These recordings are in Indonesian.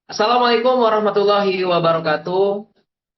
Assalamualaikum warahmatullahi wabarakatuh.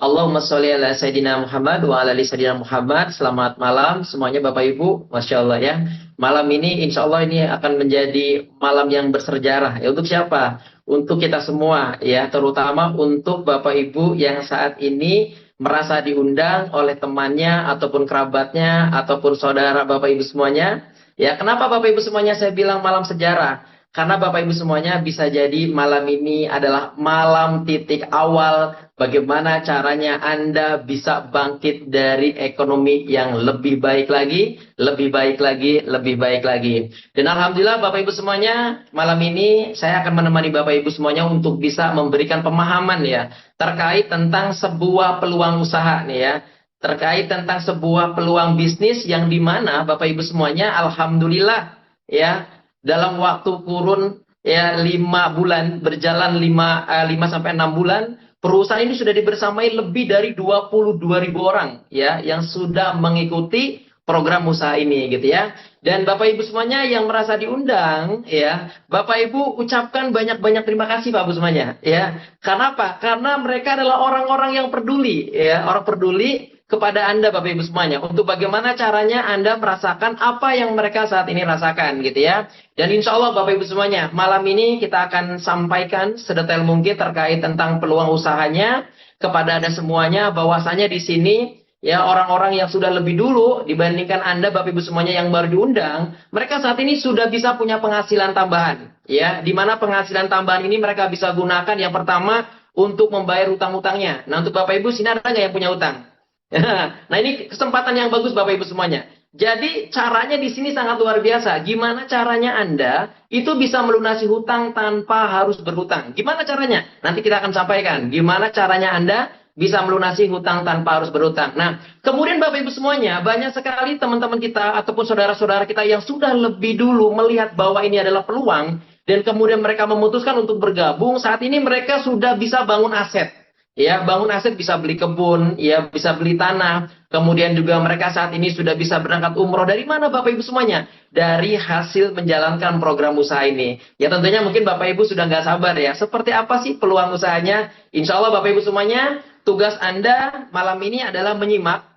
Allahumma sholli ala Sayyidina Muhammad wa ala ali Sayyidina Muhammad. Selamat malam semuanya Bapak Ibu. Masya Allah ya. Malam ini insya Allah ini akan menjadi malam yang bersejarah. Ya, untuk siapa? Untuk kita semua ya. Terutama untuk Bapak Ibu yang saat ini merasa diundang oleh temannya ataupun kerabatnya ataupun saudara Bapak Ibu semuanya. Ya, kenapa Bapak Ibu semuanya saya bilang malam sejarah? Karena Bapak Ibu semuanya bisa jadi malam ini adalah malam titik awal bagaimana caranya Anda bisa bangkit dari ekonomi yang lebih baik lagi, lebih baik lagi, lebih baik lagi. Dan Alhamdulillah Bapak Ibu semuanya, malam ini saya akan menemani Bapak Ibu semuanya untuk bisa memberikan pemahaman ya, terkait tentang sebuah peluang usaha nih ya. Terkait tentang sebuah peluang bisnis yang dimana Bapak Ibu semuanya, Alhamdulillah ya, dalam waktu kurun ya 5 bulan berjalan 5 sampai 6 bulan perusahaan ini sudah dibersamai lebih dari 22.000 orang ya yang sudah mengikuti program usaha ini gitu ya. Dan Bapak Ibu semuanya yang merasa diundang ya, Bapak Ibu ucapkan banyak-banyak terima kasih Pak Ibu semuanya ya. Karena apa? Karena mereka adalah orang-orang yang peduli ya, orang peduli kepada Anda Bapak Ibu semuanya untuk bagaimana caranya Anda merasakan apa yang mereka saat ini rasakan gitu ya. Dan insya Allah Bapak Ibu semuanya, malam ini kita akan sampaikan sedetail mungkin terkait tentang peluang usahanya kepada Anda semuanya, bahwasanya di sini ya orang-orang yang sudah lebih dulu dibandingkan Anda Bapak Ibu semuanya yang baru diundang, mereka saat ini sudah bisa punya penghasilan tambahan ya, di mana penghasilan tambahan ini mereka bisa gunakan yang pertama untuk membayar utang-utangnya. Nah, untuk Bapak Ibu sini ada nggak yang punya utang? Nah, ini kesempatan yang bagus Bapak Ibu semuanya. Jadi caranya di sini sangat luar biasa. Gimana caranya Anda itu bisa melunasi hutang tanpa harus berhutang? Gimana caranya? Nanti kita akan sampaikan. Gimana caranya Anda bisa melunasi hutang tanpa harus berhutang. Nah, kemudian Bapak Ibu semuanya, banyak sekali teman-teman kita ataupun saudara-saudara kita yang sudah lebih dulu melihat bahwa ini adalah peluang dan kemudian mereka memutuskan untuk bergabung. Saat ini mereka sudah bisa bangun aset. Ya, bangun aset bisa beli kebun, ya bisa beli tanah. Kemudian juga mereka saat ini sudah bisa berangkat umroh. Dari mana Bapak Ibu semuanya? Dari hasil menjalankan program usaha ini. Ya tentunya mungkin Bapak Ibu sudah nggak sabar ya. Seperti apa sih peluang usahanya? Insya Allah Bapak Ibu semuanya, tugas Anda malam ini adalah menyimak.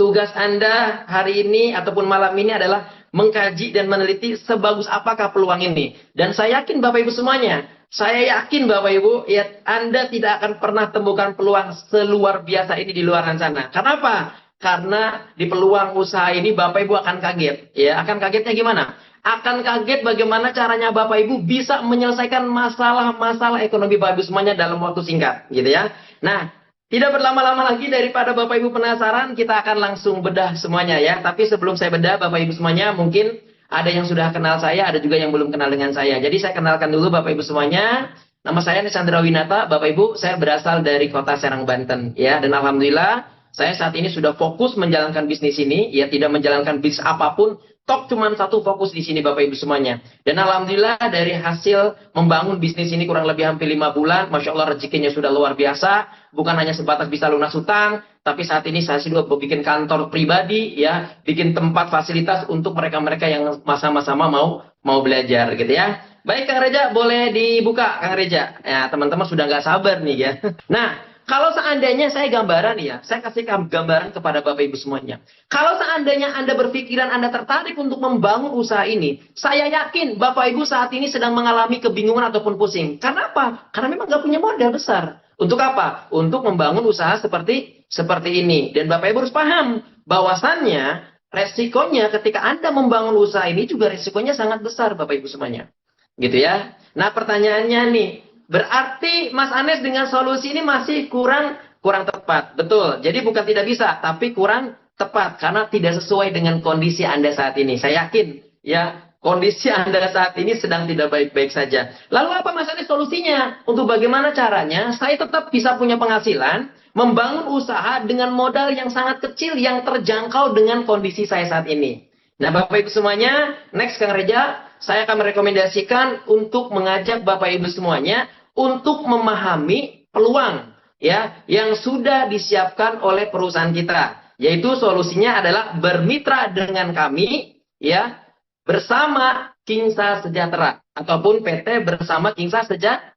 Tugas Anda hari ini ataupun malam ini adalah mengkaji dan meneliti sebagus apakah peluang ini. Dan saya yakin Bapak Ibu semuanya, saya yakin Bapak Ibu, ya Anda tidak akan pernah temukan peluang seluar biasa ini di luar sana. Kenapa? Karena di peluang usaha ini Bapak Ibu akan kaget. Ya, akan kagetnya gimana? Akan kaget bagaimana caranya Bapak Ibu bisa menyelesaikan masalah-masalah ekonomi Bapak Ibu semuanya dalam waktu singkat, gitu ya. Nah, tidak berlama-lama lagi, daripada Bapak Ibu penasaran, kita akan langsung bedah semuanya ya. Tapi sebelum saya bedah, Bapak Ibu semuanya, mungkin ada yang sudah kenal saya, ada juga yang belum kenal dengan saya. Jadi saya kenalkan dulu Bapak Ibu semuanya. Nama saya Nisandra Winata. Bapak Ibu, saya berasal dari kota Serang, Banten ya. Dan Alhamdulillah, saya saat ini sudah fokus menjalankan bisnis ini, ya tidak menjalankan bisnis apapun. Tok cuma satu fokus di sini Bapak Ibu semuanya. Dan Alhamdulillah dari hasil membangun bisnis ini kurang lebih hampir 5 bulan, Masya Allah rezekinya sudah luar biasa. Bukan hanya sebatas bisa lunas hutang, tapi saat ini saya sudah bikin kantor pribadi, ya, bikin tempat fasilitas untuk mereka-mereka yang sama-sama mau belajar gitu ya. Baik Kang Reja, boleh dibuka Kang Reja. Ya, teman-teman sudah nggak sabar nih ya. Nah, kalau seandainya saya gambaran ya, saya kasih gambaran kepada Bapak Ibu semuanya. Kalau seandainya Anda berpikiran Anda tertarik untuk membangun usaha ini, saya yakin Bapak Ibu saat ini sedang mengalami kebingungan ataupun pusing. Karena apa? Karena memang nggak punya modal besar. Untuk apa? Untuk membangun usaha seperti ini. Dan Bapak Ibu harus paham bahwasannya resikonya ketika Anda membangun usaha ini juga resikonya sangat besar Bapak Ibu semuanya. Gitu ya. Nah, pertanyaannya nih, berarti Mas Anes dengan solusi ini masih kurang tepat. Betul. Jadi bukan tidak bisa, tapi kurang tepat karena tidak sesuai dengan kondisi Anda saat ini. Saya yakin ya, kondisi Anda saat ini sedang tidak baik-baik saja. Lalu apa Mas Anes solusinya? Untuk bagaimana caranya saya tetap bisa punya penghasilan, membangun usaha dengan modal yang sangat kecil yang terjangkau dengan kondisi saya saat ini. Nah, Bapak Ibu semuanya, next Kang Reja, saya akan merekomendasikan untuk mengajak Bapak Ibu semuanya untuk memahami peluang ya yang sudah disiapkan oleh perusahaan kita, yaitu solusinya adalah bermitra dengan kami ya, bersama Kingsa Sejahtera ataupun PT bersama Kingsa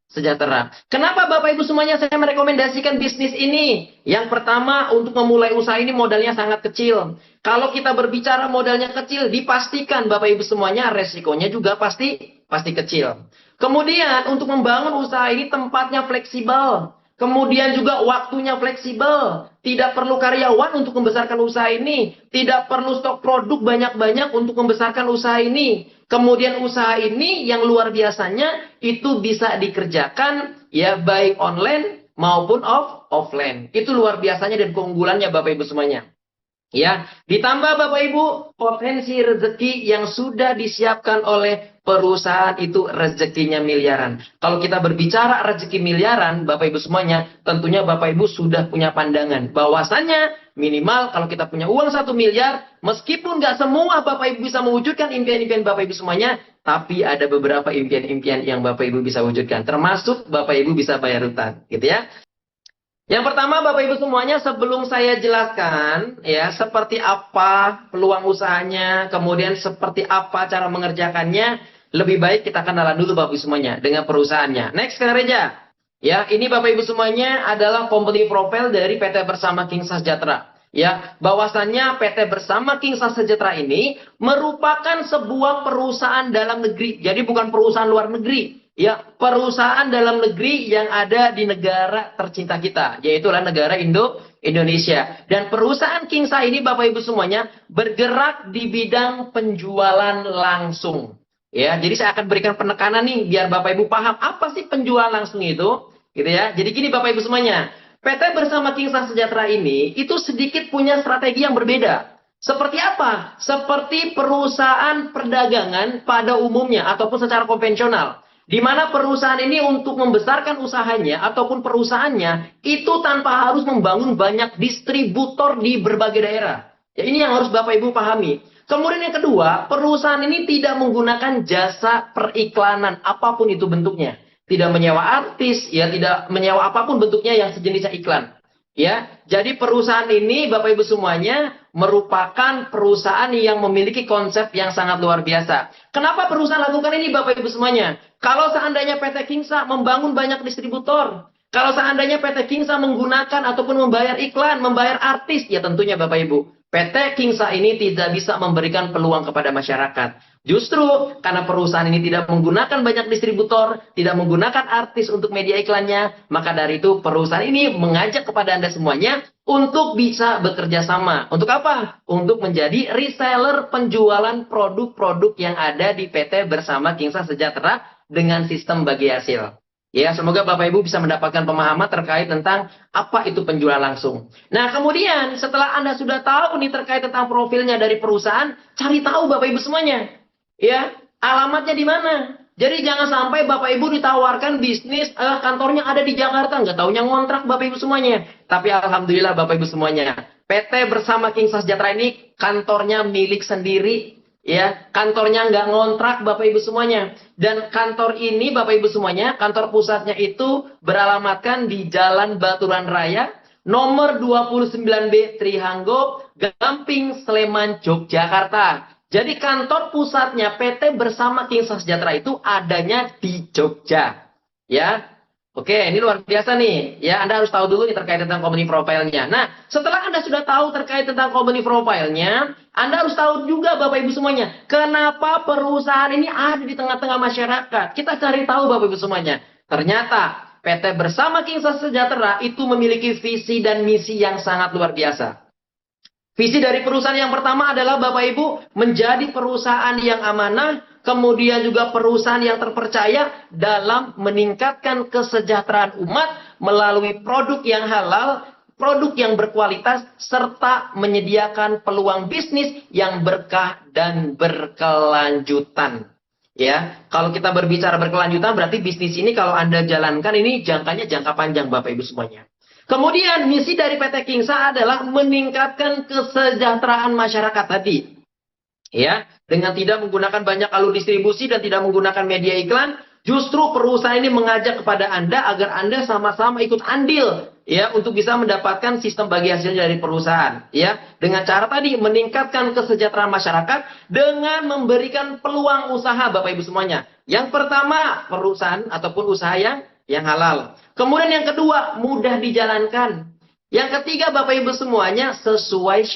Sejahtera. Kenapa Bapak Ibu semuanya saya merekomendasikan bisnis ini? Yang pertama, untuk memulai usaha ini modalnya sangat kecil. Kalau kita berbicara modalnya kecil, dipastikan Bapak Ibu semuanya resikonya juga pasti kecil. Kemudian untuk membangun usaha ini tempatnya fleksibel. Kemudian juga waktunya fleksibel. Tidak perlu karyawan untuk membesarkan usaha ini. Tidak perlu stok produk banyak-banyak untuk membesarkan usaha ini. Kemudian usaha ini yang luar biasanya itu bisa dikerjakan ya baik online maupun offline. Itu luar biasanya dan keunggulannya Bapak Ibu semuanya. Ya, ditambah Bapak Ibu, potensi rezeki yang sudah disiapkan oleh perusahaan itu rezekinya miliaran. Kalau kita berbicara rezeki miliaran, Bapak Ibu semuanya, tentunya Bapak Ibu sudah punya pandangan. Bahwasannya minimal kalau kita punya uang 1 miliar, meskipun nggak semua Bapak Ibu bisa mewujudkan impian-impian Bapak Ibu semuanya, tapi ada beberapa impian-impian yang Bapak Ibu bisa wujudkan. Termasuk Bapak Ibu bisa bayar hutang, gitu ya. Yang pertama Bapak Ibu semuanya, sebelum saya jelaskan ya seperti apa peluang usahanya, kemudian seperti apa cara mengerjakannya, lebih baik kita kenalan dulu Bapak Ibu semuanya dengan perusahaannya. Next Kang Reja. Ya, ini Bapak Ibu semuanya adalah company profile dari PT Bersama Kingsa Sejahtera. Ya, bahwasannya PT Bersama Kingsa Sejahtera ini merupakan sebuah perusahaan dalam negeri. Jadi bukan perusahaan luar negeri. Ya, perusahaan dalam negeri yang ada di negara tercinta kita, yaitu negara Indonesia. Dan perusahaan Kingsa ini Bapak Ibu semuanya bergerak di bidang penjualan langsung. Ya, jadi saya akan berikan penekanan nih biar Bapak Ibu paham apa sih penjualan langsung itu, gitu ya. Jadi gini Bapak Ibu semuanya, PT Bersama Kingsa Sejahtera ini itu sedikit punya strategi yang berbeda. Seperti apa? Seperti perusahaan perdagangan pada umumnya ataupun secara konvensional. Di mana perusahaan ini untuk membesarkan usahanya ataupun perusahaannya itu tanpa harus membangun banyak distributor di berbagai daerah. Ya, ini yang harus Bapak Ibu pahami. Kemudian yang kedua, perusahaan ini tidak menggunakan jasa periklanan apapun itu bentuknya. Tidak menyewa artis, ya tidak menyewa apapun bentuknya yang sejenisnya iklan. Ya, jadi perusahaan ini Bapak Ibu semuanya merupakan perusahaan yang memiliki konsep yang sangat luar biasa. Kenapa perusahaan lakukan ini Bapak Ibu semuanya? Kalau seandainya PT Kingsa membangun banyak distributor, kalau seandainya PT Kingsa menggunakan ataupun membayar iklan, membayar artis, ya tentunya Bapak Ibu, PT Kingsa ini tidak bisa memberikan peluang kepada masyarakat. Justru karena perusahaan ini tidak menggunakan banyak distributor, tidak menggunakan artis untuk media iklannya, maka dari itu perusahaan ini mengajak kepada Anda semuanya untuk bisa bekerja sama. Untuk apa? Untuk menjadi reseller penjualan produk-produk yang ada di PT Bersama Kingsa Sejahtera dengan sistem bagi hasil. Ya, semoga Bapak Ibu bisa mendapatkan pemahaman terkait tentang apa itu penjualan langsung. Nah, kemudian setelah Anda sudah tahu nih terkait tentang profilnya dari perusahaan, cari tahu Bapak Ibu semuanya. Ya, alamatnya di mana? Jadi jangan sampai Bapak Ibu ditawarkan bisnis kantornya ada di Jakarta, nggak taunya ngontrak Bapak Ibu semuanya. Tapi alhamdulillah Bapak Ibu semuanya, PT Bersama Kingsa Sejahtera ini kantornya milik sendiri, ya, kantornya nggak ngontrak Bapak Ibu semuanya. Dan kantor ini Bapak Ibu semuanya, kantor pusatnya itu beralamatkan di Jalan Baturan Raya, nomor 29B Trihanggo, Gamping, Sleman, Yogyakarta. Jadi kantor pusatnya PT Bersama Kingsa Sejahtera itu adanya di Jogja. Ya. Oke, ini luar biasa nih. Ya, Anda harus tahu dulu nih terkait tentang company profile-nya. Nah, setelah Anda sudah tahu terkait tentang company profile-nya, Anda harus tahu juga Bapak Ibu semuanya, kenapa perusahaan ini ada di tengah-tengah masyarakat. Kita cari tahu Bapak Ibu semuanya. Ternyata PT Bersama Kingsa Sejahtera itu memiliki visi dan misi yang sangat luar biasa. Visi dari perusahaan yang pertama adalah Bapak Ibu menjadi perusahaan yang amanah, kemudian juga perusahaan yang terpercaya dalam meningkatkan kesejahteraan umat melalui produk yang halal, produk yang berkualitas, serta menyediakan peluang bisnis yang berkah dan berkelanjutan. Ya, kalau kita berbicara berkelanjutan berarti bisnis ini kalau Anda jalankan ini jangkanya jangka panjang Bapak Ibu semuanya. Kemudian misi dari PT Kingsa adalah meningkatkan kesejahteraan masyarakat tadi. Ya, dengan tidak menggunakan banyak alur distribusi dan tidak menggunakan media iklan, justru perusahaan ini mengajak kepada Anda agar Anda sama-sama ikut andil ya untuk bisa mendapatkan sistem bagi hasil dari perusahaan ya dengan cara tadi meningkatkan kesejahteraan masyarakat dengan memberikan peluang usaha Bapak Ibu semuanya. Yang pertama, perusahaan ataupun usaha yang yang halal. Kemudian yang kedua, mudah dijalankan. Yang ketiga, Bapak Ibu semuanya, sesuai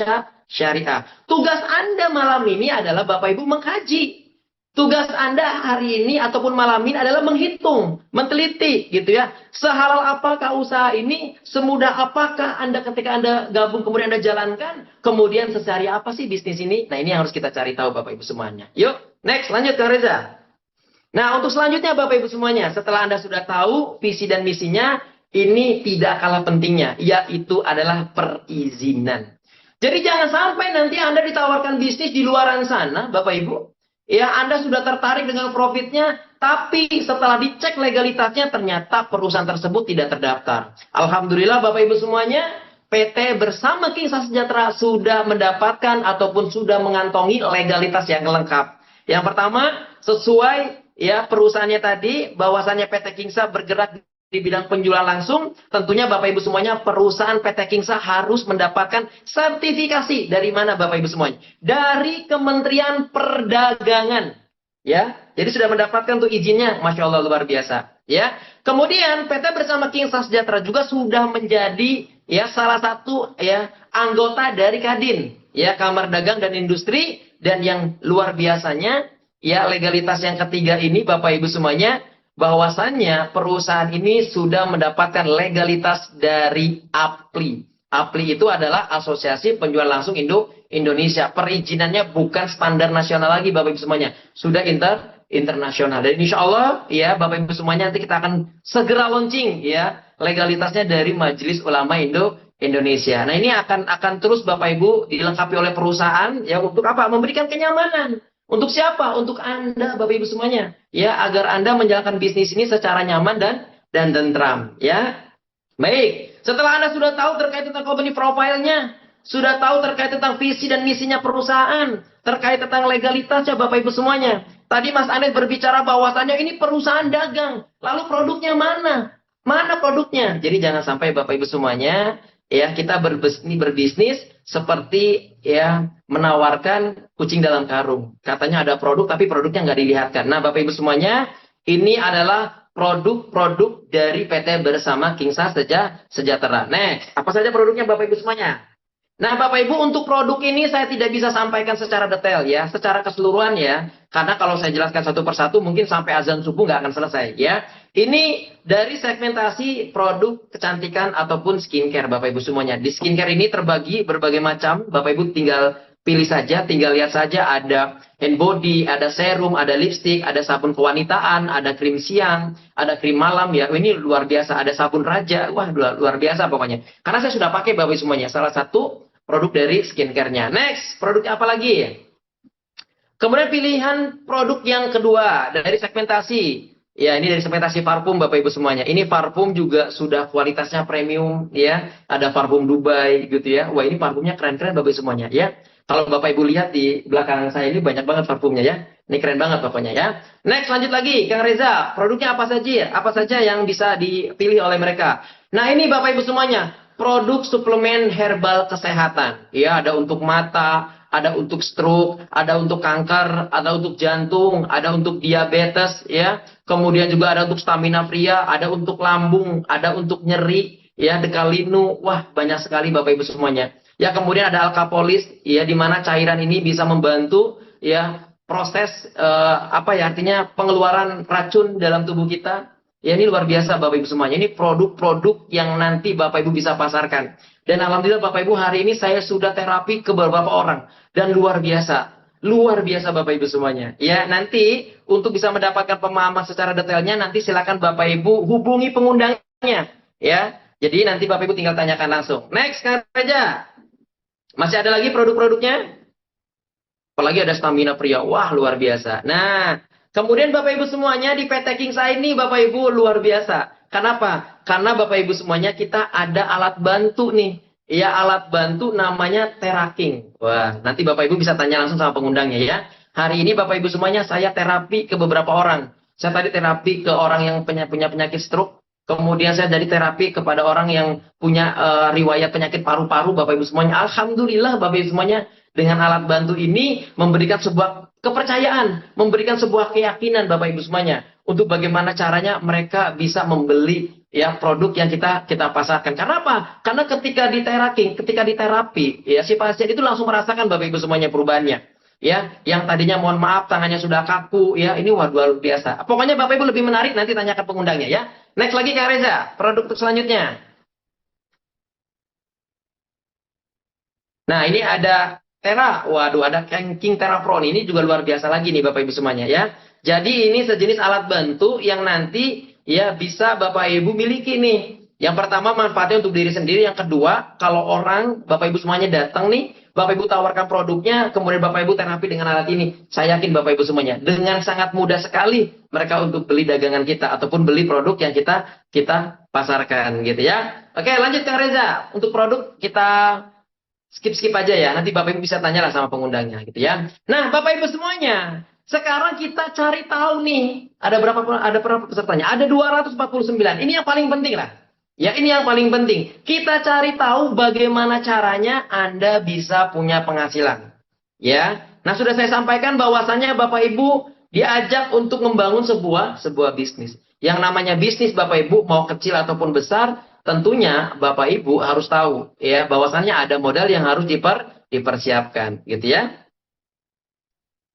syariah. Tugas Anda malam ini adalah Bapak Ibu mengkaji. Tugas Anda hari ini ataupun malam ini adalah menghitung, meneliti gitu ya. Sehalal apakah usaha ini, semudah apakah Anda ketika Anda gabung kemudian Anda jalankan, kemudian sesehari apa sih bisnis ini? Nah, ini yang harus kita cari tahu Bapak Ibu semuanya. Yuk, next lanjut ke Reza. Nah, untuk selanjutnya Bapak Ibu semuanya, setelah Anda sudah tahu visi dan misinya, ini tidak kalah pentingnya, yaitu adalah perizinan. Jadi jangan sampai nanti Anda ditawarkan bisnis di luaran sana, Bapak Ibu. Ya, Anda sudah tertarik dengan profitnya, tapi setelah dicek legalitasnya, ternyata perusahaan tersebut tidak terdaftar. Alhamdulillah Bapak Ibu semuanya, PT bersama Kingsa Sejahtera sudah mendapatkan ataupun sudah mengantongi legalitas yang lengkap. Yang pertama, sesuai ya perusahaannya tadi, bahwasannya PT Kingsa bergerak di bidang penjualan langsung, tentunya Bapak Ibu semuanya perusahaan PT Kingsa harus mendapatkan sertifikasi dari mana Bapak Ibu semuanya? Dari Kementerian Perdagangan. Ya, jadi sudah mendapatkan tuh izinnya, Masya Allah luar biasa. Ya, kemudian PT bersama Kingsa Sejahtera juga sudah menjadi ya salah satu ya anggota dari Kadin, ya Kamar Dagang dan Industri, dan yang luar biasanya ya legalitas yang ketiga ini Bapak Ibu semuanya, bahwasannya perusahaan ini sudah mendapatkan legalitas dari APLI. APLI itu adalah Asosiasi Penjual Langsung Indonesia. Perizinannya bukan standar nasional lagi Bapak Ibu semuanya, sudah internasional. Dan insya Allah ya Bapak Ibu semuanya nanti kita akan segera launching ya legalitasnya dari Majelis Ulama Indonesia. Nah ini akan terus Bapak Ibu dilengkapi oleh perusahaan ya untuk apa? Memberikan kenyamanan. Untuk siapa? Untuk Anda, Bapak Ibu semuanya. Ya, agar Anda menjalankan bisnis ini secara nyaman dan tentram. Ya, baik. Setelah Anda sudah tahu terkait tentang company profile-nya, sudah tahu terkait tentang visi dan misinya perusahaan, terkait tentang legalitasnya, Bapak Ibu semuanya. Tadi Mas Anes berbicara bahwasannya ini perusahaan dagang. Lalu produknya mana? Mana produknya? Jadi jangan sampai Bapak Ibu semuanya ya kita berbisnis seperti ya menawarkan kucing dalam karung. Katanya ada produk tapi produknya nggak dilihatkan. Nah Bapak Ibu semuanya, ini adalah produk-produk dari PT bersama Kingsa Sejahtera. Next, apa saja produknya Bapak Ibu semuanya? Nah Bapak Ibu, untuk produk ini saya tidak bisa sampaikan secara detail ya, secara keseluruhan ya. Karena kalau saya jelaskan satu persatu mungkin sampai azan subuh nggak akan selesai ya. Ini dari segmentasi produk kecantikan ataupun skincare Bapak Ibu semuanya. Di skincare ini terbagi berbagai macam. Bapak Ibu tinggal pilih saja, tinggal lihat saja, ada hand body, ada serum, ada lipstick, ada sabun kewanitaan, ada krim siang, ada krim malam ya. Ini luar biasa, ada sabun raja. Wah, luar biasa pokoknya. Karena saya sudah pakai Bapak Ibu semuanya. Salah satu produk dari skincare-nya. Next, produknya apa lagi? Kemudian pilihan produk yang kedua dari segmentasi. Ya, ini dari segmentasi parfum Bapak Ibu semuanya. Ini parfum juga sudah kualitasnya premium ya. Ada parfum Dubai gitu ya. Wah, ini parfumnya keren-keren Bapak Ibu semuanya ya. Kalau Bapak Ibu lihat di belakang saya ini banyak banget parfumnya ya. Ini keren banget pokoknya ya. Next, lanjut lagi Kang Reza. Produknya apa saja? Apa saja yang bisa dipilih oleh mereka? Nah, ini Bapak Ibu semuanya, produk suplemen herbal kesehatan. Ya, ada untuk mata, ada untuk stroke, ada untuk kanker, ada untuk jantung, ada untuk diabetes, ya. Kemudian juga ada untuk stamina pria, ada untuk lambung, ada untuk nyeri, ya, dekalinu. Wah, banyak sekali Bapak Ibu semuanya. Ya, kemudian ada alkapolis, ya, di mana cairan ini bisa membantu, ya, proses artinya pengeluaran racun dalam tubuh kita. Ya, ini luar biasa Bapak Ibu semuanya. Ini produk-produk yang nanti Bapak Ibu bisa pasarkan. Dan alhamdulillah Bapak Ibu, hari ini saya sudah terapi ke beberapa orang. Dan luar biasa. Luar biasa Bapak Ibu semuanya. Ya, nanti untuk bisa mendapatkan pemahaman secara detailnya, nanti silakan Bapak Ibu hubungi pengundangnya. Ya, jadi nanti Bapak Ibu tinggal tanyakan langsung. Next, Kang Reja. Masih ada lagi produk-produknya? Apalagi ada stamina pria. Wah, luar biasa. Nah, kemudian Bapak Ibu semuanya di PT Kingsa ini Bapak Ibu luar biasa. Kenapa? Karena Bapak Ibu semuanya kita ada alat bantu nih. Ya, alat bantu namanya Teraking. Wah, nanti Bapak Ibu bisa tanya langsung sama pengundangnya ya. Hari ini Bapak Ibu semuanya saya terapi ke beberapa orang. Saya tadi terapi ke orang yang punya penyakit stroke. Kemudian saya jadi terapi kepada orang yang punya riwayat penyakit paru-paru Bapak Ibu semuanya. Alhamdulillah Bapak Ibu semuanya, dengan alat bantu ini memberikan sebuah kepercayaan, memberikan sebuah keyakinan Bapak Ibu semuanya. untuk bagaimana caranya mereka bisa membeli ya produk yang kita pasarkan. Karena apa? Karena ketika diterapi, ya si pasien itu langsung merasakan Bapak Ibu semuanya perubahannya. Ya, yang tadinya mohon maaf tangannya sudah kaku, ya ini wah luar biasa. Pokoknya Bapak Ibu lebih menarik nanti tanyakan pengundangnya ya. Next lagi Kang Reza, produk selanjutnya. Nah, ini ada Tera. Waduh, ada King Terafron. Ini juga luar biasa lagi nih Bapak Ibu semuanya ya. Jadi ini sejenis alat bantu yang nanti ya bisa Bapak Ibu miliki nih. Yang pertama manfaatnya untuk diri sendiri. Yang kedua, kalau orang Bapak Ibu semuanya datang nih, Bapak Ibu tawarkan produknya, kemudian Bapak Ibu terapi dengan alat ini. Saya yakin Bapak Ibu semuanya dengan sangat mudah sekali mereka untuk beli dagangan kita ataupun beli produk yang kita pasarkan gitu ya. Oke, lanjut Kang Reza. Untuk produk kita skip aja ya. Nanti Bapak Ibu bisa tanyalah sama pengundangnya gitu ya. Nah, Bapak Ibu semuanya, sekarang kita cari tahu nih, ada berapa pesertanya? Ada 249. Ini yang paling penting lah. Ya, ini yang paling penting. Kita cari tahu bagaimana caranya Anda bisa punya penghasilan. Ya. Nah, sudah saya sampaikan bahwasannya Bapak Ibu diajak untuk membangun sebuah bisnis. Yang namanya bisnis Bapak Ibu mau kecil ataupun besar, tentunya Bapak Ibu harus tahu ya bahwasannya ada modal yang harus dipersiapkan gitu ya.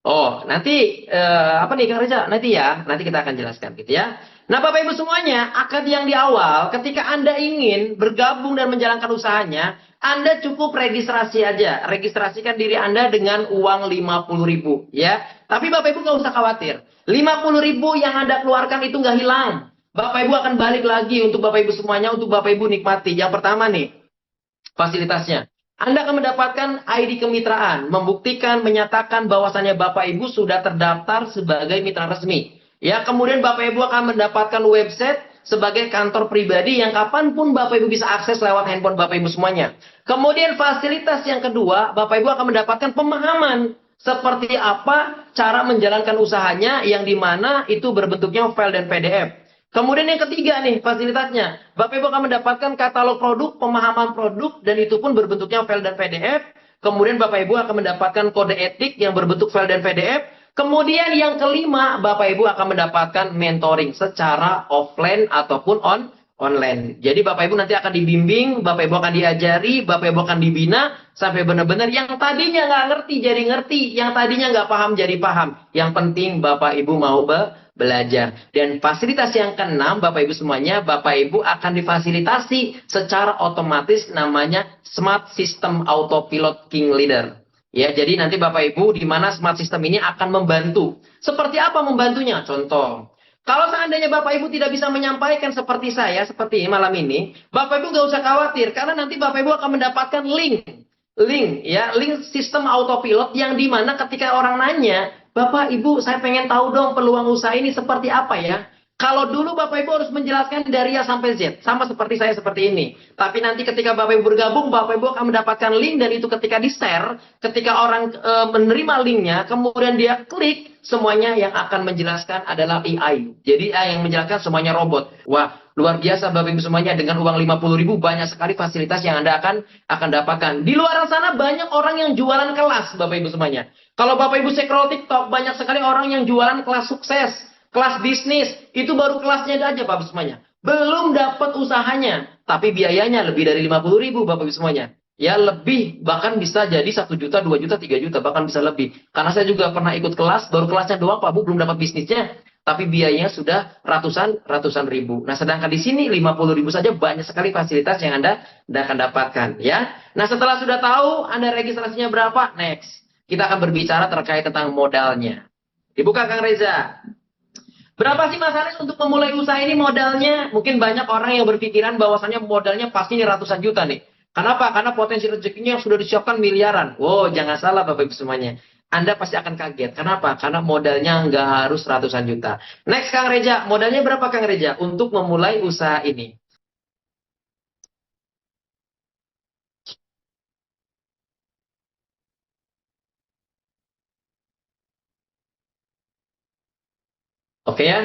Oh, nanti apa nih Kang Reza? Nanti kita akan jelaskan gitu ya. Nah, Bapak Ibu semuanya, akad yang di awal ketika Anda ingin bergabung dan menjalankan usahanya, Anda cukup registrasi aja. Registrasikan diri Anda dengan uang 50.000 ya. Tapi Bapak Ibu nggak usah khawatir. 50.000 yang Anda keluarkan itu nggak hilang. Bapak Ibu akan balik lagi untuk Bapak Ibu semuanya, untuk Bapak Ibu nikmati. Yang pertama nih, fasilitasnya. Anda akan mendapatkan ID kemitraan, membuktikan, menyatakan bahwasannya Bapak Ibu sudah terdaftar sebagai mitra resmi. Ya, kemudian Bapak Ibu akan mendapatkan website sebagai kantor pribadi yang kapanpun Bapak Ibu bisa akses lewat handphone Bapak Ibu semuanya. Kemudian fasilitas yang kedua, Bapak Ibu akan mendapatkan pemahaman seperti apa cara menjalankan usahanya yang dimana itu berbentuknya file dan PDF. Kemudian yang ketiga nih fasilitasnya. Bapak Ibu akan mendapatkan katalog produk, pemahaman produk, dan itu pun berbentuknya file dan PDF. Kemudian Bapak Ibu akan mendapatkan kode etik yang berbentuk file dan PDF. Kemudian yang kelima, Bapak Ibu akan mendapatkan mentoring secara offline ataupun online. Jadi Bapak Ibu nanti akan dibimbing, Bapak Ibu akan diajari, Bapak Ibu akan dibina sampai benar-benar yang tadinya nggak ngerti jadi ngerti, yang tadinya nggak paham jadi paham. Yang penting Bapak Ibu mau belajar. Dan fasilitas yang keenam, Bapak Ibu semuanya, Bapak Ibu akan difasilitasi secara otomatis namanya Smart System Autopilot King Leader. Ya, jadi nanti Bapak Ibu di mana smart system ini akan membantu. Seperti apa membantunya? Contoh, kalau seandainya Bapak Ibu tidak bisa menyampaikan seperti saya, seperti malam ini, Bapak Ibu nggak usah khawatir, karena nanti Bapak Ibu akan mendapatkan link sistem autopilot yang dimana ketika orang nanya, Bapak Ibu saya pengen tahu dong peluang usaha ini seperti apa ya. Kalau dulu Bapak Ibu harus menjelaskan dari A sampai Z, sama seperti saya seperti ini. Tapi nanti ketika Bapak Ibu bergabung, Bapak Ibu akan mendapatkan link dan itu ketika di-share, ketika orang menerima linknya, kemudian dia klik, semuanya yang akan menjelaskan adalah AI. Jadi AI yang menjelaskan semuanya robot. Wah, luar biasa Bapak Ibu semuanya, dengan uang 50.000 banyak sekali fasilitas yang Anda akan dapatkan. Di luar sana banyak orang yang jualan kelas Bapak Ibu semuanya. Kalau Bapak Ibu scroll TikTok, banyak sekali orang yang jualan kelas sukses. Kelas bisnis, itu baru kelasnya aja Bapak semuanya. Belum dapat usahanya, tapi biayanya lebih dari 50.000 Bapak Ibu semuanya. Ya lebih, bahkan bisa jadi 1 juta, 2 juta, 3 juta, bahkan bisa lebih. Karena saya juga pernah ikut kelas, baru kelasnya doang Pak Bu, belum dapat bisnisnya. Tapi biayanya sudah ratusan ribu. Nah sedangkan di sini 50.000 saja banyak sekali fasilitas yang Anda akan dapatkan. Ya. Nah setelah sudah tahu Anda registrasinya berapa, next. Kita akan berbicara terkait tentang modalnya. Dibuka Kang Reza. Berapa sih Mas Haris untuk memulai usaha ini modalnya? Mungkin banyak orang yang berpikiran bahwasannya modalnya pasti ratusan juta nih. Kenapa? Karena potensi rezekinya yang sudah disiapkan miliaran. Wow, jangan salah Bapak Ibu semuanya. Anda pasti akan kaget. Kenapa? Karena modalnya nggak harus ratusan juta. Next Kang Reja, modalnya berapa Kang Reja untuk memulai usaha ini? Oke ya?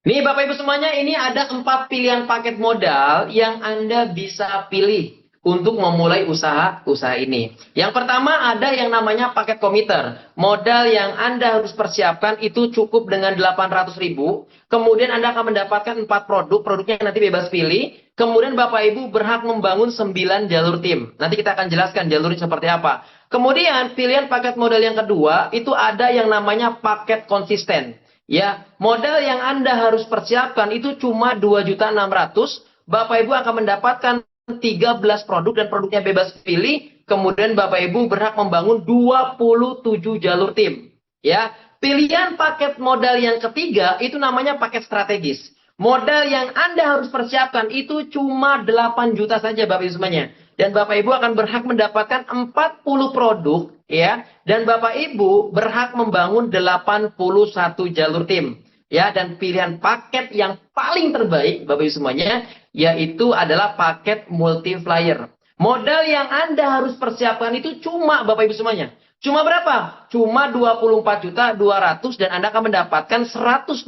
Nih Bapak Ibu semuanya, ini ada 4 pilihan paket modal yang Anda bisa pilih. untuk memulai usaha ini. Yang pertama ada yang namanya paket komiter. Modal yang Anda harus persiapkan itu cukup dengan 800.000. Kemudian Anda akan mendapatkan 4 produk, produknya nanti bebas pilih. Kemudian Bapak Ibu berhak membangun 9 jalur tim. Nanti kita akan jelaskan jalurnya seperti apa. Kemudian pilihan paket modal yang kedua itu ada yang namanya paket konsisten. Ya, modal yang Anda harus persiapkan itu cuma 2.600.000. Bapak Ibu akan mendapatkan 13 produk dan produknya bebas pilih. Kemudian Bapak Ibu berhak membangun 27 jalur tim. Ya, pilihan paket modal yang ketiga itu namanya paket strategis. Modal yang Anda harus persiapkan itu cuma 8 juta saja Bapak Ibu semuanya. Dan Bapak Ibu akan berhak mendapatkan 40 produk, ya. Dan Bapak Ibu berhak membangun 81 jalur tim. Ya, dan pilihan paket yang paling terbaik Bapak Ibu semuanya yaitu adalah paket multiplier. Modal yang Anda harus persiapkan itu cuma Bapak Ibu semuanya. Cuma berapa? Cuma 24.200.000 dan Anda akan mendapatkan 121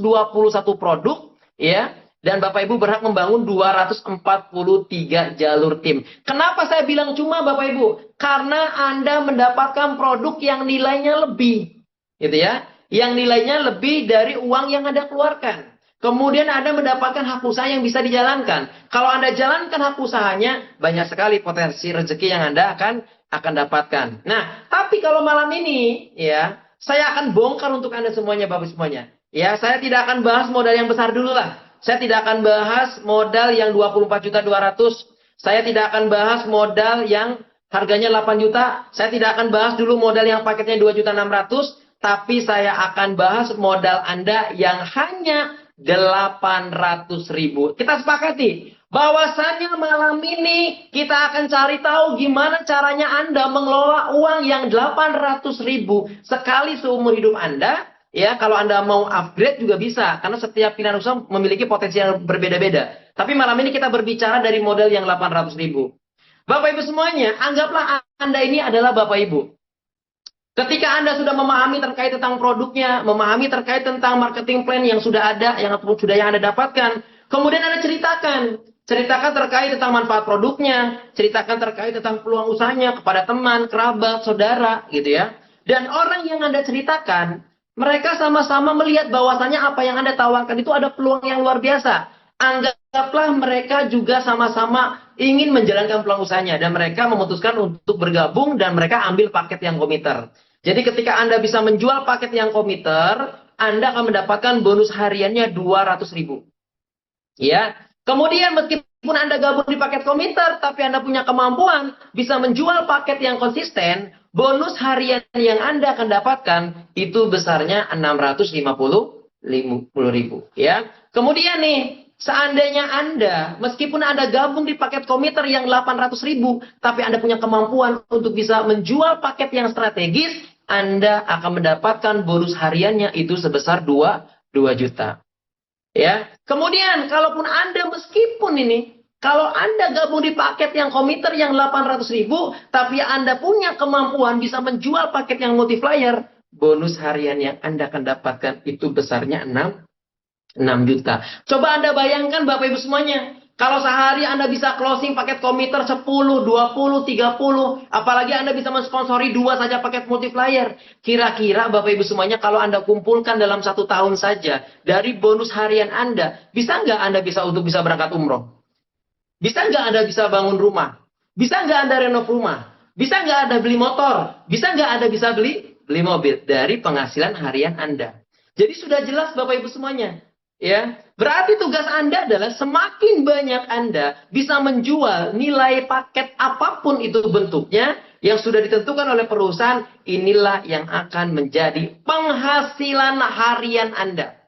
produk, ya. Dan Bapak Ibu berhak membangun 243 jalur tim. Kenapa saya bilang cuma Bapak Ibu? Karena Anda mendapatkan produk yang nilainya lebih. Gitu ya. Yang nilainya lebih dari uang yang Anda keluarkan. Kemudian Anda mendapatkan hak usaha yang bisa dijalankan. Kalau Anda jalankan hak usahanya, banyak sekali potensi rezeki yang Anda akan dapatkan. Nah, tapi kalau malam ini, ya, saya akan bongkar untuk Anda semuanya, Bapak semuanya. Ya, saya tidak akan bahas modal yang besar dulu lah. Saya tidak akan bahas modal yang 24.200.000. Saya tidak akan bahas modal yang harganya 8 juta. Saya tidak akan bahas dulu modal yang paketnya 2.600.000. Tapi saya akan bahas modal Anda yang hanya 800.000. Kita sepakati bahwasannya malam ini kita akan cari tahu gimana caranya Anda mengelola uang yang 800.000 sekali seumur hidup Anda. Ya, kalau Anda mau upgrade juga bisa, karena setiap pilihan usaha memiliki potensi yang berbeda-beda. Tapi malam ini kita berbicara dari modal yang 800.000. Bapak Ibu semuanya, anggaplah Anda ini adalah Bapak Ibu. Ketika Anda sudah memahami terkait tentang produknya, memahami terkait tentang marketing plan yang sudah ada, yang Anda dapatkan, kemudian Anda ceritakan terkait tentang manfaat produknya, ceritakan terkait tentang peluang usahanya kepada teman, kerabat, saudara, gitu ya. Dan orang yang Anda ceritakan, mereka sama-sama melihat bahwasannya apa yang Anda tawarkan itu ada peluang yang luar biasa. Anggaplah mereka juga sama-sama ingin menjalankan peluang usahanya dan mereka memutuskan untuk bergabung dan mereka ambil paket yang komiter. Jadi ketika Anda bisa menjual paket yang komiter, Anda akan mendapatkan bonus hariannya 200.000. Ya. Kemudian meskipun Anda gabung di paket komiter, tapi Anda punya kemampuan bisa menjual paket yang konsisten, bonus harian yang Anda akan dapatkan itu besarnya 650.000. Ya. Kemudian nih, seandainya Anda, meskipun Anda gabung di paket komiter yang 800.000, tapi Anda punya kemampuan untuk bisa menjual paket yang strategis, Anda akan mendapatkan bonus hariannya itu sebesar 2 juta. Ya. Kemudian, kalaupun Anda meskipun ini, kalau Anda gabung di paket yang komiter yang 800.000, tapi Anda punya kemampuan bisa menjual paket yang multiplier, bonus harian yang Anda akan dapatkan itu besarnya 6 juta. Coba Anda bayangkan Bapak Ibu semuanya. Kalau sehari Anda bisa closing paket komiter 10, 20, 30. Apalagi Anda bisa mensponsori 2 saja paket multiplier. Kira-kira Bapak Ibu semuanya kalau Anda kumpulkan dalam 1 tahun saja. Dari bonus harian Anda. Bisa nggak Anda bisa berangkat umroh? Bisa nggak Anda bisa bangun rumah? Bisa nggak Anda renov rumah? Bisa nggak Anda beli motor? Bisa nggak Anda bisa beli mobil? Dari penghasilan harian Anda. Jadi sudah jelas Bapak Ibu semuanya. Ya, berarti tugas Anda adalah semakin banyak Anda bisa menjual nilai paket apapun itu bentuknya yang sudah ditentukan oleh perusahaan, inilah yang akan menjadi penghasilan harian Anda.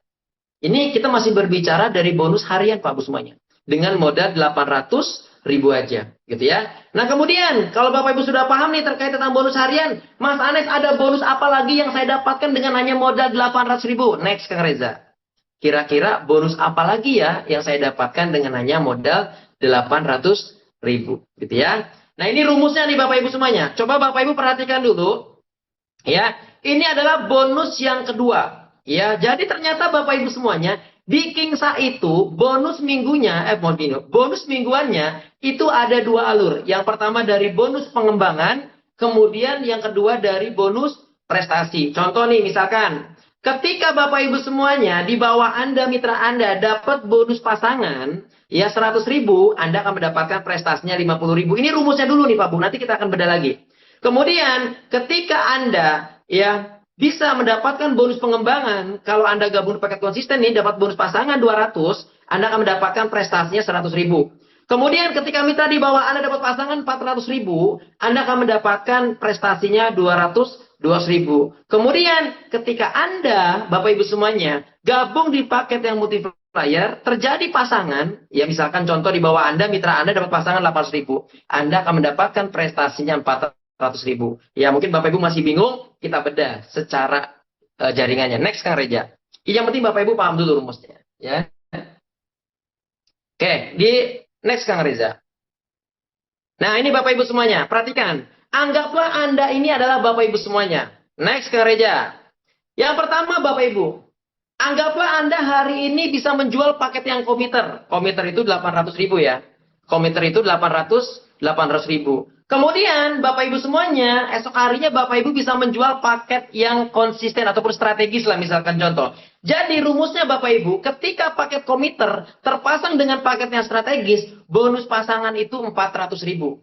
Ini kita masih berbicara dari bonus harian Pak Bu semuanya. Dengan modal 800.000 aja, gitu ya. Nah kemudian, kalau Bapak Ibu sudah paham nih terkait tentang bonus harian, Mas Anes ada bonus apa lagi yang saya dapatkan dengan hanya modal 800.000? Next Kang Reza. Kira-kira bonus apa lagi ya yang saya dapatkan dengan hanya modal 800.000, gitu ya. Nah ini rumusnya nih Bapak Ibu semuanya. Coba Bapak Ibu perhatikan dulu. Ya, ini adalah bonus yang kedua. Ya, jadi ternyata Bapak Ibu semuanya, Di Kingsa itu bonus minggunya, bonus mingguannya itu ada dua alur. Yang pertama dari bonus pengembangan, kemudian yang kedua dari bonus prestasi. Contoh nih, misalkan ketika Bapak Ibu semuanya di bawah Anda, mitra Anda dapat bonus pasangan, ya 100.000, Anda akan mendapatkan prestasinya 50.000. Ini rumusnya dulu nih Pak Bu, nanti kita akan beda lagi. Kemudian ketika Anda ya bisa mendapatkan bonus pengembangan, kalau Anda gabung paket konsisten nih dapat bonus pasangan 200, Anda akan mendapatkan prestasinya 100.000. Kemudian ketika mitra di bawah Anda dapat pasangan 400.000, Anda akan mendapatkan prestasinya 200.000. Kemudian ketika Anda, Bapak Ibu semuanya, gabung di paket yang multiplier, terjadi pasangan, ya misalkan contoh di bawah Anda, mitra Anda dapat pasangan 800.000, Anda akan mendapatkan prestasinya 400.000. Ya mungkin Bapak Ibu masih bingung, kita bedah secara jaringannya. Next Kang Reja. Yang penting Bapak Ibu paham dulu rumusnya. Ya. Oke, di next Kang Reza. Nah ini Bapak Ibu semuanya, perhatikan. Anggaplah Anda ini adalah Bapak Ibu semuanya. Next Kang Reza. Yang pertama Bapak Ibu, anggaplah Anda hari ini bisa menjual paket yang komiter. Komiter itu 800.000 ya. Komiter itu 800.000. Kemudian Bapak Ibu semuanya, esok harinya Bapak Ibu bisa menjual paket yang konsisten ataupun strategis lah misalkan contoh. Jadi rumusnya Bapak Ibu, ketika paket komiter terpasang dengan paket yang strategis, bonus pasangan itu 400.000.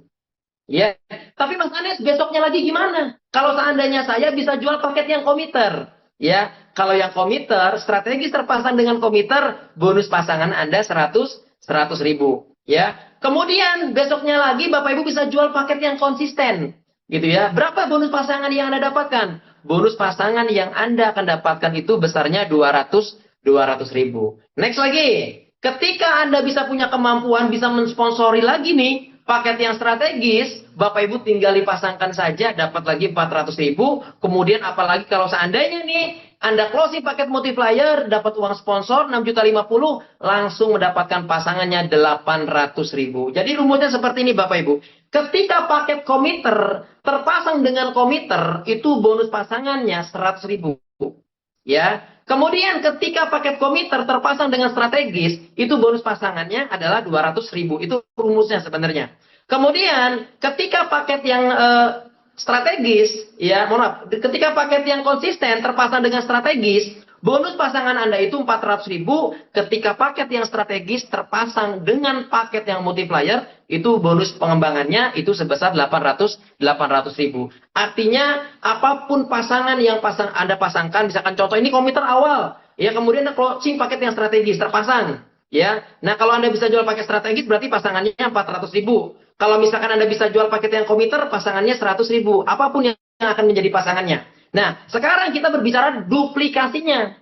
Ya, tapi Mas Anies besoknya lagi gimana? Kalau seandainya saya bisa jual paket yang komiter, ya, kalau yang komiter strategis terpasang dengan komiter, bonus pasangan Anda 100.000. Ya, kemudian besoknya lagi Bapak Ibu bisa jual paket yang konsisten, gitu ya. Berapa bonus pasangan yang Anda dapatkan? Bonus pasangan yang Anda akan dapatkan itu besarnya 200.000. Next lagi, ketika Anda bisa punya kemampuan bisa mensponsori lagi nih paket yang strategis, Bapak Ibu tinggal dipasangkan saja dapat lagi 400.000. Kemudian apalagi kalau seandainya nih Anda closing paket multiplier, dapat uang sponsor 6.050.000, langsung mendapatkan pasangannya 800.000. Jadi rumusnya seperti ini Bapak Ibu. Ketika paket komiter terpasang dengan komiter, itu bonus pasangannya 100.000. Ya. Kemudian ketika paket komiter terpasang dengan strategis, itu bonus pasangannya adalah 200.000. Itu rumusnya sebenarnya. Kemudian ketika paket yang strategis, ya, mohon maaf, ketika paket yang konsisten terpasang dengan strategis, bonus pasangan Anda itu 400.000. Ketika paket yang strategis terpasang dengan paket yang multiplier, itu bonus pengembangannya itu sebesar 800.000. Artinya apapun pasangan yang Anda pasangkan, misalkan contoh ini komiter awal, ya, kemudian closing paket yang strategis terpasang, ya. Nah, kalau Anda bisa jual paket strategis berarti pasangannya 400.000. Kalau misalkan Anda bisa jual paket yang komiter, pasangannya 100.000. Apapun yang akan menjadi pasangannya. Nah, sekarang kita berbicara duplikasinya.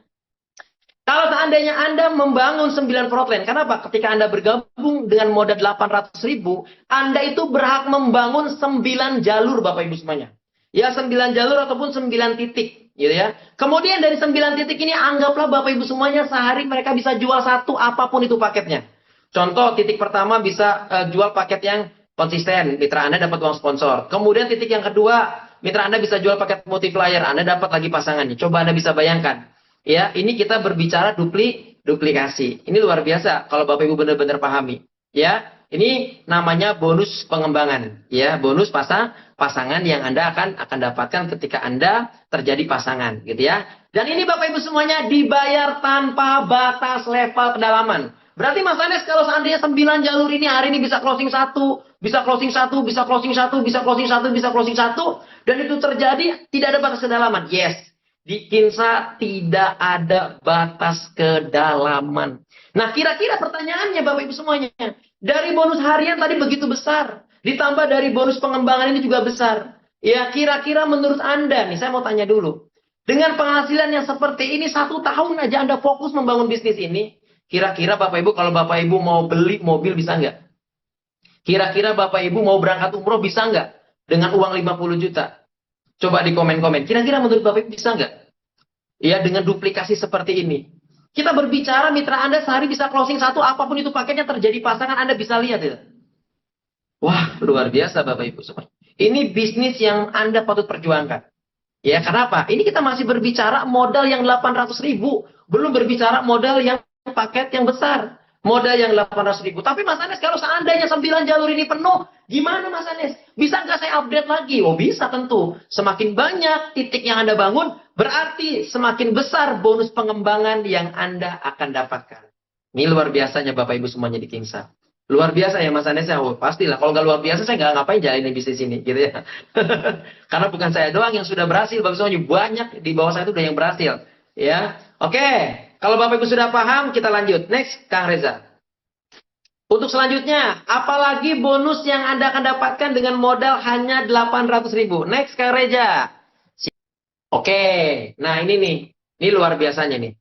Kalau seandainya Anda membangun 9 frontline, kenapa? Ketika Anda bergabung dengan modal 800.000, Anda itu berhak membangun 9 jalur Bapak Ibu semuanya. Ya, 9 jalur ataupun 9 titik. Gitu ya. Kemudian dari 9 titik ini, anggaplah Bapak Ibu semuanya sehari mereka bisa jual satu apapun itu paketnya. Contoh, titik pertama bisa jual paket yang konsisten, mitra Anda dapat uang sponsor. Kemudian titik yang kedua, mitra Anda bisa jual paket multiplier, Anda dapat lagi pasangannya. Coba Anda bisa bayangkan. Ya, ini kita berbicara duplikasi. Ini luar biasa kalau Bapak Ibu benar-benar pahami. Ya, ini namanya bonus pengembangan. Ya, bonus pasangan yang Anda akan dapatkan ketika Anda terjadi pasangan, gitu ya. Dan ini Bapak Ibu semuanya dibayar tanpa batas level kedalaman. Berarti Mas Anies kalau seandainya 9 jalur ini hari ini bisa closing 1, bisa closing 1, bisa closing 1, bisa closing 1, bisa closing 1, dan itu terjadi tidak ada batas kedalaman. Yes, di Kinsa tidak ada batas kedalaman. Nah, kira-kira pertanyaannya Bapak Ibu semuanya, dari bonus harian tadi begitu besar, ditambah dari bonus pengembangan ini juga besar. Ya, kira-kira menurut Anda, nih saya mau tanya dulu, dengan penghasilan yang seperti ini 1 tahun aja Anda fokus membangun bisnis ini, kira-kira Bapak Ibu kalau Bapak Ibu mau beli mobil bisa nggak? Kira-kira Bapak Ibu mau berangkat umroh bisa nggak? Dengan uang 50 juta. Coba di komen-komen. Kira-kira menurut Bapak Ibu bisa nggak? Ya, dengan duplikasi seperti ini. Kita berbicara mitra Anda sehari bisa closing 1, apapun itu paketnya terjadi pasangan, Anda bisa lihat ya. Wah, luar biasa Bapak Ibu semua. Ini bisnis yang Anda patut perjuangkan. Ya, kenapa? Ini kita masih berbicara modal yang 800.000. Belum berbicara modal yang paket yang besar. Modal yang 800.000. Tapi Mas Anes, kalau seandainya 9 jalur ini penuh, gimana Mas Anes? Bisa nggak saya update lagi? Oh bisa tentu. Semakin banyak titik yang Anda bangun, berarti semakin besar bonus pengembangan yang Anda akan dapatkan. Ini luar biasanya Bapak Ibu semuanya di Kingsa. Luar biasa ya Mas Anes ya. Oh, pastilah. Kalau nggak luar biasa, saya nggak ngapain jalanin bisnis ini. Gitu ya. Karena bukan saya doang yang sudah berhasil. Bapak semuanya banyak di bawah saya itu udah yang berhasil. Ya, oke. Kalau Bapak Ibu sudah paham, kita lanjut. Next, Kang Reza. Untuk selanjutnya, apalagi bonus yang Anda akan dapatkan dengan modal hanya 800.000. Next, Kang Reza. Oke, nah ini nih. Ini luar biasanya nih.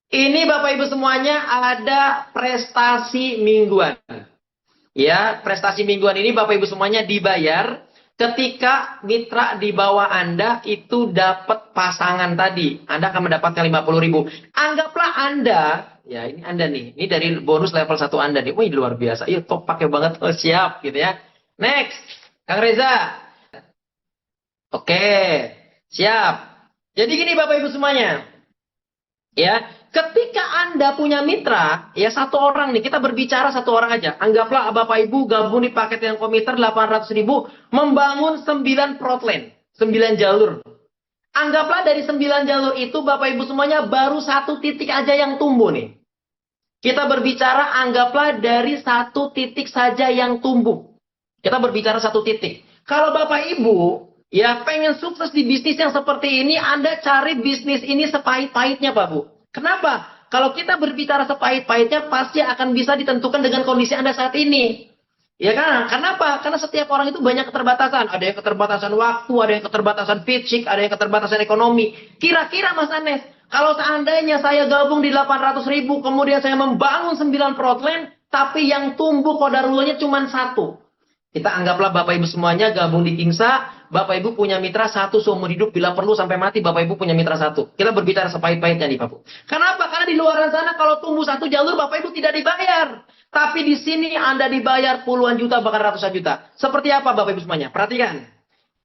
Ini Bapak Ibu semuanya ada prestasi mingguan. Ya, prestasi mingguan ini Bapak Ibu semuanya dibayar ketika mitra di bawah Anda itu dapat pasangan tadi. Anda akan mendapatkan 50.000. Anggaplah Anda, ya ini Anda nih, ini dari bonus level 1 Anda nih. Wih, luar biasa. Iya, top pakai banget. Oh, siap gitu ya. Next, Kang Reza. Oke, siap. Jadi gini Bapak Ibu semuanya. Ya, ketika Anda punya mitra, ya satu orang nih, kita berbicara satu orang aja. Anggaplah Bapak Ibu gabung di paket yang komiter 800.000, membangun 9 protlen, 9 jalur. Anggaplah dari 9 jalur itu Bapak Ibu semuanya baru satu titik aja yang tumbuh nih. Kita berbicara anggaplah dari satu titik saja yang tumbuh. Kita berbicara satu titik. Kalau Bapak Ibu ya pengen sukses di bisnis yang seperti ini, Anda cari bisnis ini sepahit-pahitnya Pak Bu. Kenapa? Kalau kita berbicara sepahit-pahitnya, pasti akan bisa ditentukan dengan kondisi Anda saat ini. Ya kan? Kenapa? Karena setiap orang itu banyak keterbatasan. Ada yang keterbatasan waktu, ada yang keterbatasan fisik, ada yang keterbatasan ekonomi. Kira-kira Mas Anes, kalau seandainya saya gabung di 800.000, kemudian saya membangun 9 protlen, tapi yang tumbuh kodarullahnya cuma satu. Kita anggaplah Bapak Ibu semuanya gabung di Kingsa, Bapak Ibu punya mitra satu seumur hidup, bila perlu sampai mati Bapak Ibu punya mitra satu. Kita berbicara sepahit-pahitnya nih Bapak. Kenapa? Karena di luar sana kalau tumbuh satu jalur Bapak Ibu tidak dibayar. Tapi di sini Anda dibayar puluhan juta bahkan ratusan juta. Seperti apa Bapak Ibu semuanya? Perhatikan.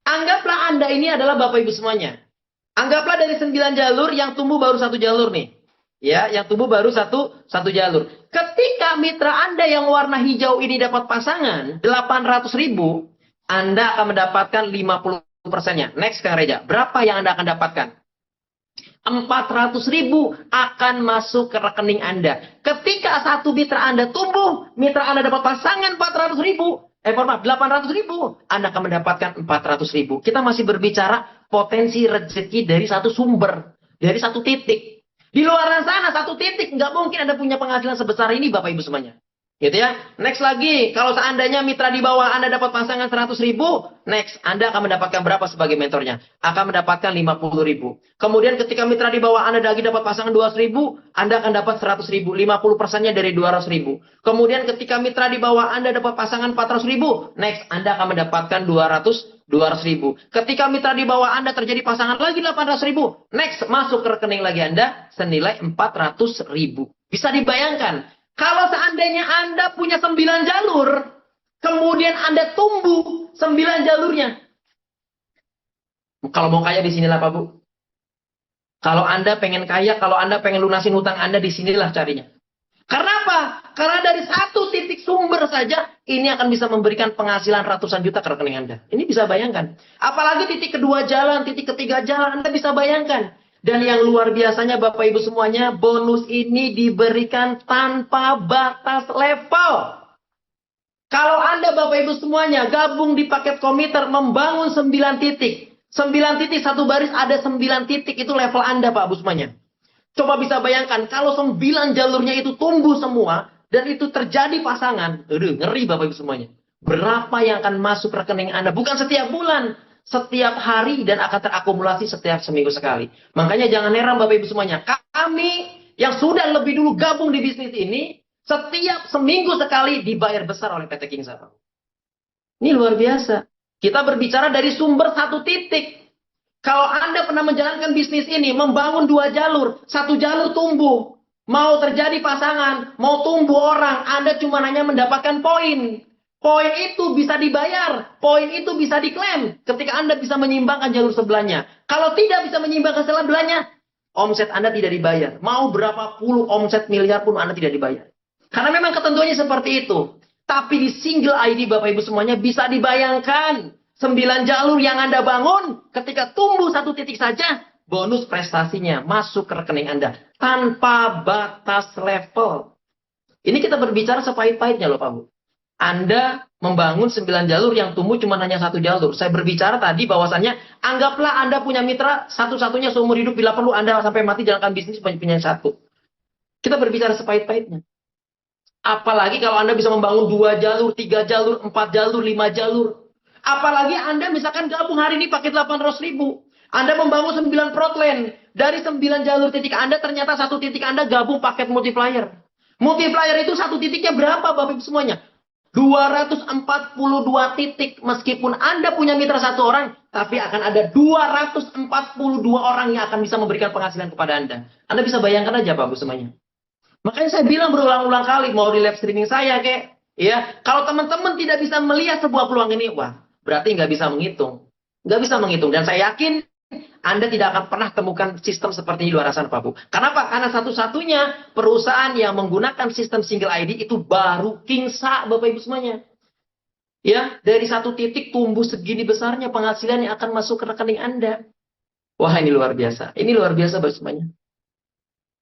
Anggaplah Anda ini adalah Bapak Ibu semuanya. Anggaplah dari 9 jalur yang tumbuh baru satu jalur nih. Ya, yang tumbuh baru satu jalur. Ketika mitra Anda yang warna hijau ini dapat pasangan 800.000, Anda akan mendapatkan 50%-nya. Next Kang Reja, berapa yang Anda akan dapatkan? 400.000 akan masuk ke rekening Anda. Ketika satu mitra Anda tumbuh, mitra Anda dapat pasangan 800.000, Anda akan mendapatkan 400.000. Kita masih berbicara potensi rezeki dari satu sumber, dari satu titik. Di luar sana satu titik nggak mungkin Anda punya penghasilan sebesar ini Bapak Ibu semuanya. Gitu ya. Next lagi, kalau seandainya mitra di bawah Anda dapat pasangan 100.000, next Anda akan mendapatkan berapa sebagai mentornya? Akan mendapatkan 50.000. Kemudian ketika mitra di bawah Anda lagi dapat pasangan 200.000, Anda akan dapat 100.000, 50%-nya dari 200.000. Kemudian ketika mitra di bawah Anda dapat pasangan 400.000, next Anda akan mendapatkan 200.000. Ketika mitra di bawah Anda terjadi pasangan lagi 800.000, next masuk ke rekening lagi Anda senilai 400.000. Bisa dibayangkan, kalau seandainya Anda punya 9 jalur, kemudian Anda tumbuh 9 jalurnya. Kalau mau kaya di sinilah Pak Bu. Kalau Anda pengen kaya, kalau Anda pengen lunasin hutang Anda, di sinilah carinya. Karena apa? Karena dari satu titik sumber saja, ini akan bisa memberikan penghasilan ratusan juta ke rekening Anda. Ini bisa bayangkan. Apalagi titik kedua jalan, titik ketiga jalan, Anda bisa bayangkan. Dan yang luar biasanya Bapak Ibu semuanya, bonus ini diberikan tanpa batas level. Kalau Anda Bapak Ibu semuanya gabung di paket komiter membangun 9 titik. 9 titik satu baris ada 9 titik, itu level Anda Pak Ibu semuanya. Coba bisa bayangkan kalau 9 jalurnya itu tumbuh semua dan itu terjadi pasangan. Aduh, ngeri Bapak Ibu semuanya. Berapa yang akan masuk rekening Anda? Bukan setiap bulan, setiap hari dan akan terakumulasi setiap seminggu sekali. Makanya jangan heran Bapak Ibu semuanya. Kami yang sudah lebih dulu gabung di bisnis ini, setiap seminggu sekali dibayar besar oleh PT Kingsa. Ini luar biasa. Kita berbicara dari sumber satu titik. Kalau Anda pernah menjalankan bisnis ini, membangun 2 jalur, satu jalur tumbuh, mau terjadi pasangan, mau tumbuh orang, Anda cuma hanya mendapatkan poin. Poin itu bisa dibayar, poin itu bisa diklaim ketika Anda bisa menyimbangkan jalur sebelahnya. Kalau tidak bisa menyimbangkan sebelahnya, omset Anda tidak dibayar. Mau berapa puluh omset miliar pun Anda tidak dibayar. Karena memang ketentuannya seperti itu. Tapi di single ID Bapak Ibu semuanya bisa dibayangkan. 9 jalur yang Anda bangun ketika tumbuh satu titik saja, bonus prestasinya masuk ke rekening Anda. Tanpa batas level. Ini kita berbicara sepahit-pahitnya loh Pak Bu. Anda membangun 9 jalur yang tumbuh cuma hanya satu jalur. Saya berbicara tadi bahwasannya, anggaplah Anda punya mitra satu-satunya seumur hidup, bila perlu Anda sampai mati jalankan bisnis punya satu. Kita berbicara sepahit-pahitnya. Apalagi kalau Anda bisa membangun 2 jalur, 3 jalur, 4 jalur, 5 jalur. Apalagi Anda misalkan gabung hari ini pakai 800.000. Anda membangun 9 protland. Dari 9 jalur titik Anda, ternyata satu titik Anda gabung paket multiplier. Multiplier itu satu titiknya berapa Bapak Ibu semuanya? 242 titik. Meskipun Anda punya mitra satu orang, tapi akan ada 242 orang yang akan bisa memberikan penghasilan kepada Anda. Anda bisa bayangkan aja Bapak Ibu semuanya. Makanya saya bilang berulang-ulang kali, mau di live streaming saya kek, ya, kalau teman-teman tidak bisa melihat sebuah peluang ini, wah, berarti nggak bisa menghitung. Nggak bisa menghitung. Dan saya yakin Anda tidak akan pernah temukan sistem seperti ini di luar sana, Pak Bu. Kenapa? Karena satu-satunya perusahaan yang menggunakan sistem single ID itu baru Kingsa, Bapak Ibu semuanya. Ya, dari satu titik tumbuh segini besarnya penghasilan yang akan masuk ke rekening Anda. Wah, ini luar biasa. Ini luar biasa, Bapak semuanya.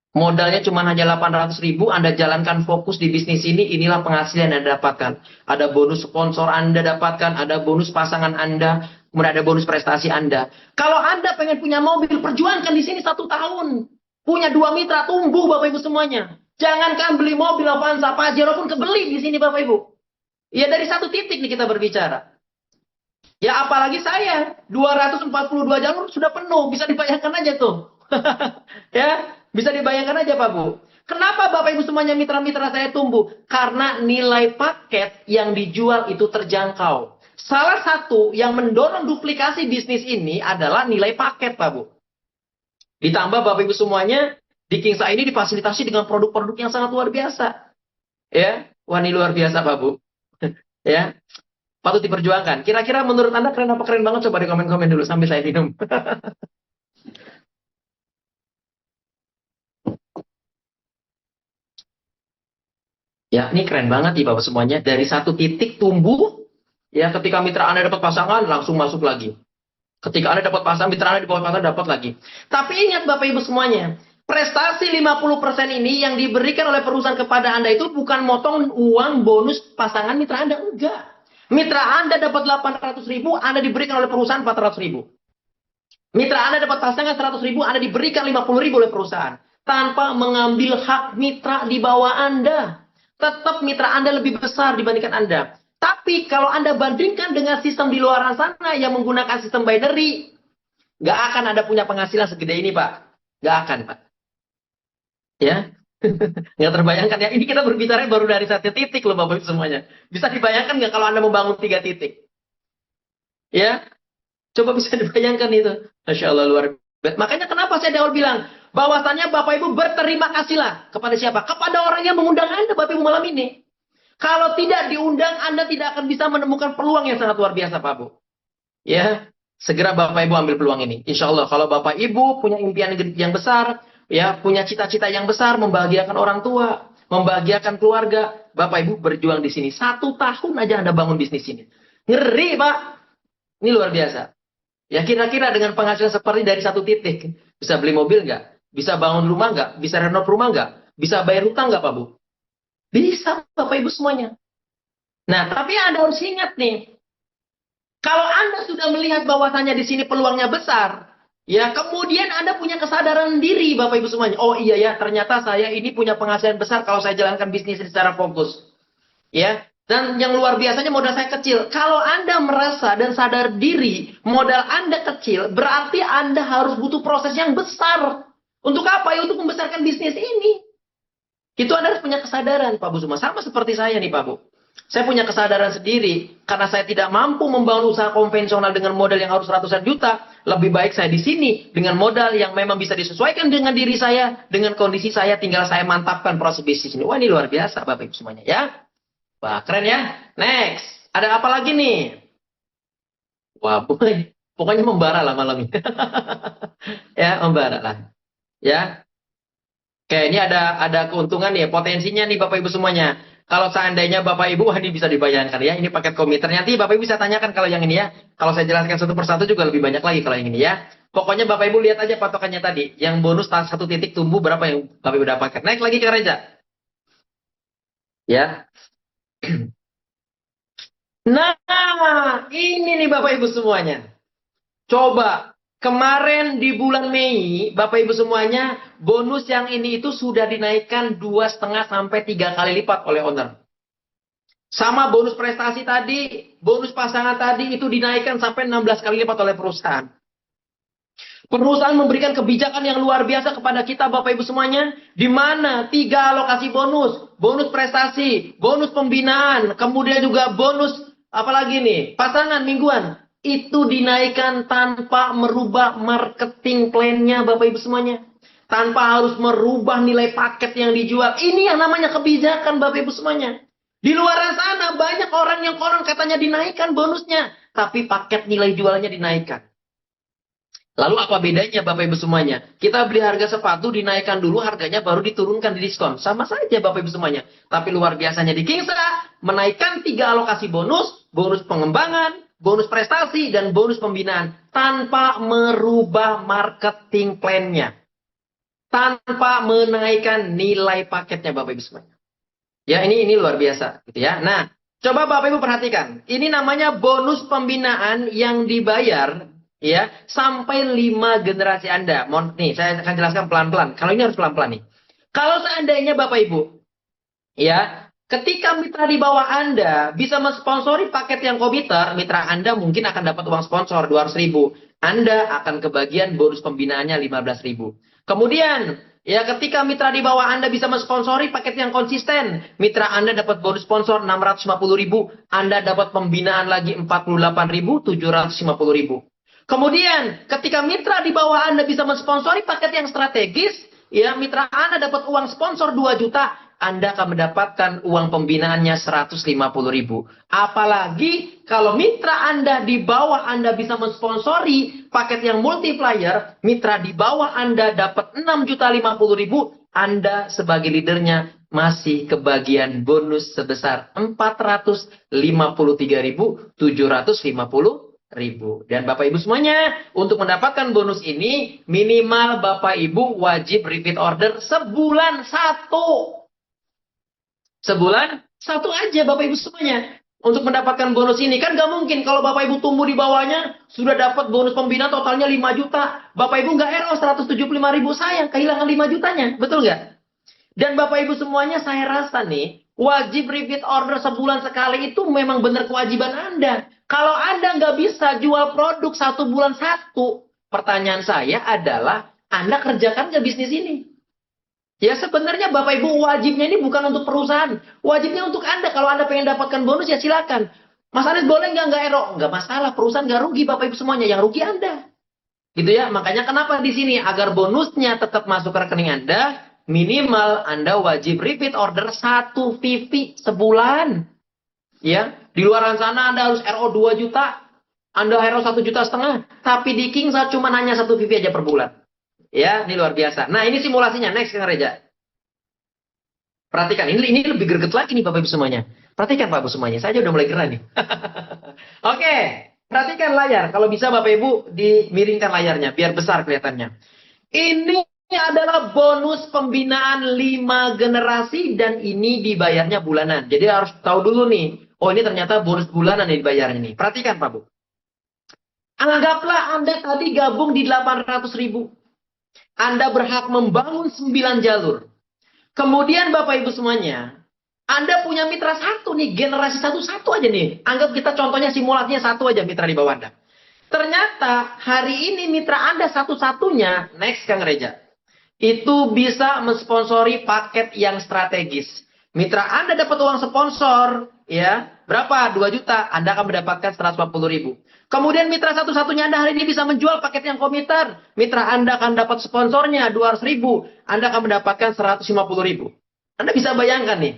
Modalnya cuma hanya 800.000, Anda jalankan fokus di bisnis ini, inilah penghasilan yang Anda dapatkan. Ada bonus sponsor Anda dapatkan, ada bonus pasangan Anda, kemudian ada bonus prestasi Anda. Kalau Anda pengen punya mobil, perjuangkan di sini 1 tahun. Punya 2 mitra, tumbuh Bapak Ibu semuanya. Jangankan beli mobil Avanza, Pajero pun kebeli di sini Bapak Ibu. Ya dari satu titik nih kita berbicara. Ya apalagi saya, 242 jalur sudah penuh, bisa dibayangkan aja tuh. Ya, bisa dibayangkan aja Pak Bu. Kenapa Bapak Ibu semuanya mitra-mitra saya tumbuh? Karena nilai paket yang dijual itu terjangkau. Salah satu yang mendorong duplikasi bisnis ini adalah nilai paket Pak Bu. Ditambah Bapak Ibu semuanya, di Kingsa ini difasilitasi dengan produk-produk yang sangat luar biasa. Ya, wah ini luar biasa Pak Bu. Ya, patut diperjuangkan. Kira-kira menurut Anda keren apa keren banget? Coba di komen-komen dulu sambil saya minum. Ya, ini keren banget nih Bapak semuanya. Dari satu titik tumbuh, ya ketika mitra Anda dapat pasangan, langsung masuk lagi. Ketika Anda dapat pasangan, mitra Anda dapat pasangan, dapat lagi. Tapi ingat Bapak Ibu semuanya, prestasi 50% ini yang diberikan oleh perusahaan kepada Anda itu bukan motong uang bonus pasangan mitra Anda, enggak. Mitra Anda dapat 800.000, Anda diberikan oleh perusahaan 400.000. Mitra Anda dapat pasangan 100.000, Anda diberikan 50.000 oleh perusahaan. Tanpa mengambil hak mitra di bawah Anda. Tetap mitra Anda lebih besar dibandingkan Anda. Tapi kalau Anda bandingkan dengan sistem di luar sana yang menggunakan sistem binary, nggak akan Anda punya penghasilan segede ini, Pak. Nggak akan, Pak. Ya, nggak terbayangkan ya. Ini kita berbicara baru dari satu titik loh, Bapak Ibu semuanya. Bisa dibayangkan nggak kalau Anda membangun 3 titik? Ya, coba bisa dibayangkan itu. Masya Allah luar biasa. Makanya kenapa saya di awal bilang, bahwasannya Bapak Ibu berterima kasihlah kepada siapa? Kepada orang yang mengundang Anda Bapak Ibu malam ini. Kalau tidak diundang, Anda tidak akan bisa menemukan peluang yang sangat luar biasa Pak Bu. Ya, segera Bapak Ibu ambil peluang ini. Insya Allah kalau Bapak Ibu punya impian yang besar, ya punya cita-cita yang besar, membahagiakan orang tua, membahagiakan keluarga, Bapak Ibu berjuang di sini. 1 tahun aja Anda bangun bisnis ini. Ngeri Pak. Ini luar biasa. Ya kira-kira dengan penghasilan seperti dari satu titik, bisa beli mobil nggak? Bisa bangun rumah nggak? Bisa renov rumah nggak? Bisa bayar hutang nggak Pak Bu? Bisa Bapak Ibu semuanya. Nah tapi Anda harus ingat nih, kalau Anda sudah melihat bahwasannya di sini peluangnya besar, ya kemudian Anda punya kesadaran diri Bapak Ibu semuanya. Oh iya ya, ternyata saya ini punya penghasilan besar kalau saya jalankan bisnis secara fokus. Ya, dan yang luar biasanya modal saya kecil. Kalau Anda merasa dan sadar diri modal Anda kecil, berarti Anda harus butuh proses yang besar. Untuk apa? Ya untuk membesarkan bisnis ini. Itu Anda harus punya kesadaran, Pak Bu Suma. Sama seperti saya nih, Pak Bu. Saya punya kesadaran sendiri. Karena saya tidak mampu membangun usaha konvensional dengan modal yang harus ratusan juta. Lebih baik saya di sini dengan modal yang memang bisa disesuaikan dengan diri saya, dengan kondisi saya, tinggal saya mantapkan proses bisnis ini. Wah, ini luar biasa, Bapak Ibu semuanya ya. Wah, keren ya. Next. Ada apa lagi nih? Wah, pokoknya membara lah malam ini. Ya, membara lah. Ya. Oke, ini ada keuntungan ya, potensinya nih Bapak Ibu semuanya. Kalau seandainya Bapak Ibu, wah ini bisa dibayangkan ya, ini paket komiter. Nanti Bapak Ibu bisa tanyakan kalau yang ini ya. Kalau saya jelaskan satu persatu juga lebih banyak lagi kalau yang ini ya. Pokoknya Bapak Ibu lihat aja patokannya tadi. Yang bonus satu titik tumbuh berapa yang Bapak Ibu dapatkan. Naik lagi ke Reja. Ya. Nah, ini nih Bapak Ibu semuanya. Coba, kemarin di bulan Mei, Bapak Ibu semuanya, bonus yang ini itu sudah dinaikkan 2,5 sampai 3 kali lipat oleh owner. Sama bonus prestasi tadi, bonus pasangan tadi itu dinaikkan sampai 16 kali lipat oleh perusahaan. Perusahaan memberikan kebijakan yang luar biasa kepada kita Bapak Ibu semuanya, di mana 3 alokasi bonus, bonus prestasi, bonus pembinaan, kemudian juga bonus apalagi nih, pasangan mingguan, itu dinaikkan tanpa merubah marketing plan-nya Bapak Ibu semuanya. Tanpa harus merubah nilai paket yang dijual. Ini yang namanya kebijakan Bapak Ibu semuanya. Di luar sana banyak orang yang konon katanya dinaikkan bonusnya, tapi paket nilai jualnya dinaikkan. Lalu apa bedanya Bapak Ibu semuanya? Kita beli harga sepatu dinaikkan dulu harganya baru diturunkan di diskon. Sama saja Bapak Ibu semuanya. Tapi luar biasanya di Kingsa menaikkan 3 alokasi bonus, bonus pengembangan, bonus prestasi, dan bonus pembinaan tanpa merubah marketing plan-nya. Tanpa menaikkan nilai paketnya Bapak Ibu semuanya. Ya, ini luar biasa gitu ya. Nah, coba Bapak Ibu perhatikan. Ini namanya bonus pembinaan yang dibayar ya sampai 5 generasi Anda. Nih, saya akan jelaskan pelan-pelan. Kalau ini harus pelan-pelan nih. Kalau seandainya Bapak Ibu ya, ketika mitra di bawah Anda bisa mensponsori paket yang komiter, mitra Anda mungkin akan dapat uang sponsor 200.000. Anda akan kebagian bonus pembinaannya 15.000. Kemudian, ya ketika mitra di bawah Anda bisa mensponsori paket yang konsisten, mitra Anda dapat bonus sponsor 650.000, Anda dapat pembinaan lagi 48.750.000. Kemudian, ketika mitra di bawah Anda bisa mensponsori paket yang strategis, ya mitra Anda dapat uang sponsor 2 juta, Anda akan mendapatkan uang pembinaannya 150.000. Apalagi kalau mitra Anda di bawah Anda bisa mensponsori paket yang multiplier, mitra di bawah Anda dapat 6.050.000, Anda sebagai leadernya masih kebagian bonus sebesar 453.750.000. Dan Bapak Ibu semuanya, untuk mendapatkan bonus ini, minimal Bapak Ibu wajib repeat order sebulan satu. Sebulan satu aja Bapak Ibu semuanya. Untuk mendapatkan bonus ini. Kan gak mungkin kalau Bapak Ibu tumbuh di bawahnya, sudah dapat bonus pembinaan totalnya 5 juta. Bapak Ibu nggak RO 175.000, sayang, kehilangan 5 jutanya. Betul nggak? Dan Bapak Ibu semuanya, saya rasa nih, wajib repeat order sebulan sekali itu memang benar kewajiban Anda. Kalau Anda nggak bisa jual produk 1 bulan satu, pertanyaan saya adalah, Anda kerjakan nggak bisnis ini? Ya sebenarnya Bapak Ibu wajibnya ini bukan untuk perusahaan. Wajibnya untuk Anda. Kalau Anda pengen dapatkan bonus ya silakan. Mas Anies boleh nggak ero? Nggak masalah. Perusahaan nggak rugi Bapak Ibu semuanya. Yang rugi Anda. Gitu ya. Makanya kenapa di sini? Agar bonusnya tetap masuk ke rekening Anda. Minimal Anda wajib repeat order 1 VV sebulan. Ya, di luar sana Anda harus RO 2 juta. Anda RO 1,5 juta. Tapi di Kingsa cuma hanya 1 VV aja per bulan. Ya, ini luar biasa. Nah, ini simulasinya. Next, Kang Reja. Perhatikan, ini lebih greget lagi nih Bapak Ibu semuanya. Perhatikan Bapak Ibu semuanya. Saya aja udah mulai gerah nih. Oke, perhatikan layar. Kalau bisa Bapak Ibu dimiringkan layarnya biar besar kelihatannya. Ini adalah bonus pembinaan 5 generasi dan ini dibayarnya bulanan. Jadi harus tahu dulu nih. Oh, ini ternyata bonus bulanan yang dibayarnya nih. Perhatikan Pak Bu. Anggaplah Anda tadi gabung di 800.000. Anda berhak membangun 9 jalur. Kemudian Bapak Ibu semuanya, Anda punya mitra satu nih, generasi satu aja nih. Anggap kita contohnya simulasinya satu aja mitra di bawah Anda. Ternyata hari ini mitra Anda satu-satunya, next Kang Reja, itu bisa mensponsori paket yang strategis. Mitra Anda dapat uang sponsor, ya berapa? 2 juta, Anda akan mendapatkan 140.000. Kemudian mitra satu-satunya Anda hari ini bisa menjual paket yang komiter. Mitra Anda akan dapat sponsornya 200.000, Anda akan mendapatkan 150.000. Anda bisa bayangkan nih.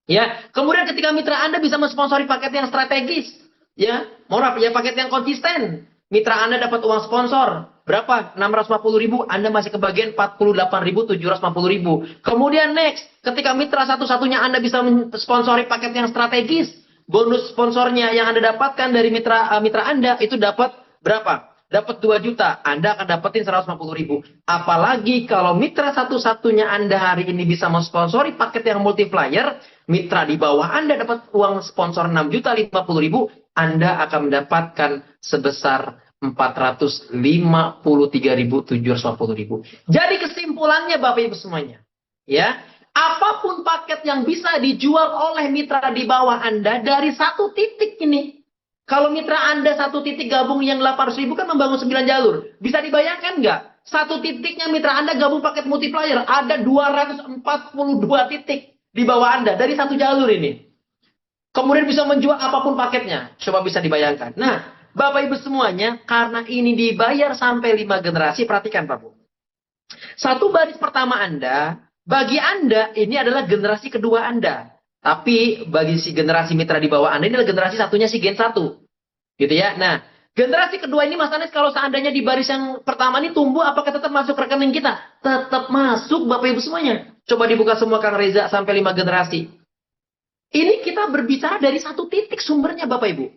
Ya, kemudian ketika mitra Anda bisa mensponsori paket yang strategis, ya, mohon maaf ya paket yang konsisten. Mitra Anda dapat uang sponsor berapa? 650.000, Anda masih kebagian 48.750.000. Kemudian next, ketika mitra satu-satunya Anda bisa mensponsori paket yang strategis, bonus sponsornya yang Anda dapatkan dari mitra Anda itu dapat berapa? Dapat 2 juta, Anda akan dapetin 150.000. Apalagi kalau mitra satu-satunya Anda hari ini bisa mensponsori paket yang multiplier, mitra di bawah Anda dapat uang sponsor 6.050.000, Anda akan mendapatkan sebesar 453.750.000. Jadi kesimpulannya Bapak Ibu semuanya, ya, apapun paket yang bisa dijual oleh mitra di bawah Anda dari satu titik ini. Kalau mitra Anda satu titik gabung yang 800.000 kan membangun 9 jalur. Bisa dibayangkan nggak? Satu titiknya mitra Anda gabung paket multiplier. Ada 242 titik di bawah Anda dari satu jalur ini. Kemudian bisa menjual apapun paketnya. Coba bisa dibayangkan. Nah, Bapak Ibu semuanya, karena ini dibayar sampai 5 generasi, perhatikan Pak Bu. Satu baris pertama Anda, bagi Anda ini adalah generasi kedua Anda. Tapi bagi si generasi mitra di bawah Anda ini adalah generasi satunya si Gen 1. Gitu ya. Nah, generasi kedua ini Mas Anes kalau seandainya di baris yang pertama ini tumbuh, apakah tetap masuk rekening kita? Tetap masuk Bapak Ibu semuanya. Coba dibuka semua Kang Reza sampai 5 generasi. Ini kita berbicara dari satu titik sumbernya Bapak Ibu.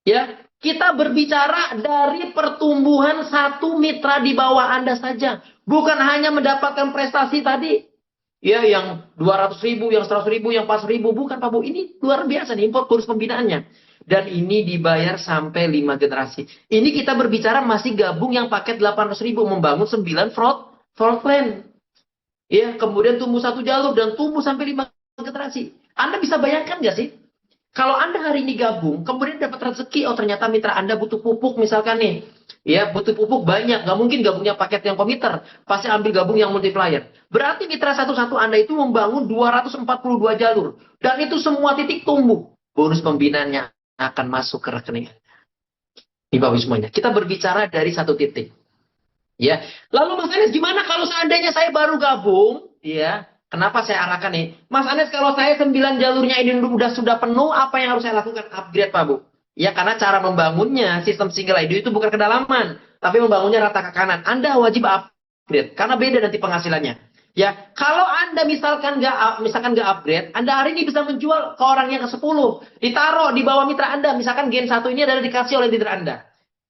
Ya, kita berbicara dari pertumbuhan satu mitra di bawah Anda saja. Bukan hanya mendapatkan prestasi tadi. Ya, yang 200.000, yang 100.000, yang 400.000. Bukan Pak Bu, ini luar biasa nih import kursus pembinaannya. Dan ini dibayar sampai 5 generasi. Ini kita berbicara masih gabung yang paket 800.000 membangun 9 fraud plan. Ya, kemudian tumbuh satu jalur dan tumbuh sampai 5 generasi. Anda bisa bayangkan nggak sih? Kalau Anda hari ini gabung, kemudian dapat rezeki, oh ternyata mitra Anda butuh pupuk misalkan nih. Ya, butuh pupuk banyak. Nggak mungkin gabungnya paket yang komiter. Pasti ambil gabung yang multiplier. Berarti mitra satu-satu Anda itu membangun 242 jalur. Dan itu semua titik tumbuh. Bonus pembinaannya akan masuk ke rekening. Ini Bapak semuanya. Kita berbicara dari satu titik. Ya. Lalu Mas Anies, gimana kalau seandainya saya baru gabung? Ya. Kenapa saya arahkan nih? Mas Anies, kalau saya 9 jalurnya ini sudah penuh, apa yang harus saya lakukan? Upgrade Pak Bu. Ya, karena cara membangunnya sistem single ID itu bukan kedalaman, tapi membangunnya rata ke kanan. Anda wajib upgrade, karena beda nanti penghasilannya. Ya, kalau Anda misalkan nggak upgrade, Anda hari ini bisa menjual ke orang yang ke-10, ditaruh di bawah mitra Anda. Misalkan Gen 1 ini adalah dikasih oleh mitra Anda.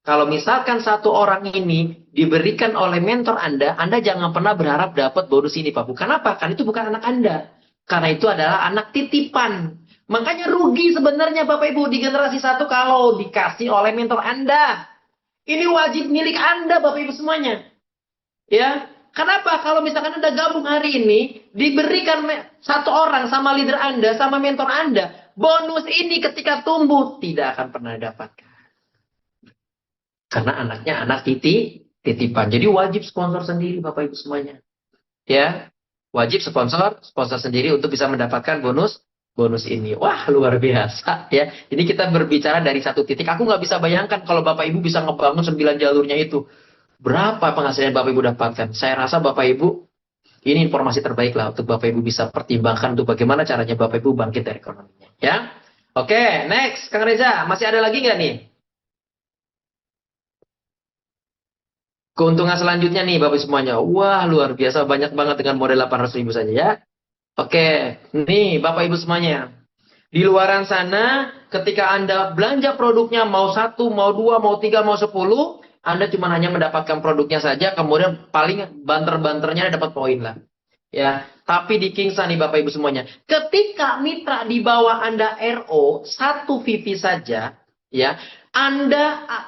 Kalau misalkan satu orang ini diberikan oleh mentor Anda jangan pernah berharap dapat bonus ini Pak. Bukan apa? Kan itu bukan anak Anda. Karena itu adalah anak titipan. Makanya rugi sebenarnya Bapak Ibu di generasi 1 kalau dikasih oleh mentor Anda. Ini wajib milik Anda Bapak Ibu semuanya. Ya, kenapa? Kalau misalkan Anda gabung hari ini, diberikan satu orang sama leader Anda, sama mentor Anda, bonus ini ketika tumbuh tidak akan pernah dapatkan. Karena anaknya anak titipan. Jadi wajib sponsor sendiri Bapak Ibu semuanya. Ya, wajib sponsor sendiri untuk bisa mendapatkan bonus ini. Wah, luar biasa ya. Ini kita berbicara dari satu titik. Aku nggak bisa bayangkan kalau Bapak Ibu bisa ngebangun 9 jalurnya itu. Berapa penghasilan Bapak Ibu dapatkan? Saya rasa Bapak Ibu, ini informasi terbaik lah untuk Bapak Ibu bisa pertimbangkan untuk bagaimana caranya Bapak Ibu bangkit dari ekonominya. Ya, oke, next, Kang Reza, masih ada lagi nggak nih? Keuntungan selanjutnya nih Bapak semuanya. Wah, luar biasa, banyak banget dengan model 800.000 saja ya. Oke, nih Bapak Ibu semuanya. Di luaran sana, ketika Anda belanja produknya mau 1, mau 2, mau 3, mau 10, Anda cuma hanya mendapatkan produknya saja, kemudian paling banter-banternya dapat poin lah. Ya, tapi di Kingsa nih Bapak Ibu semuanya. Ketika mitra di bawah Anda RO, 1 VP saja, ya,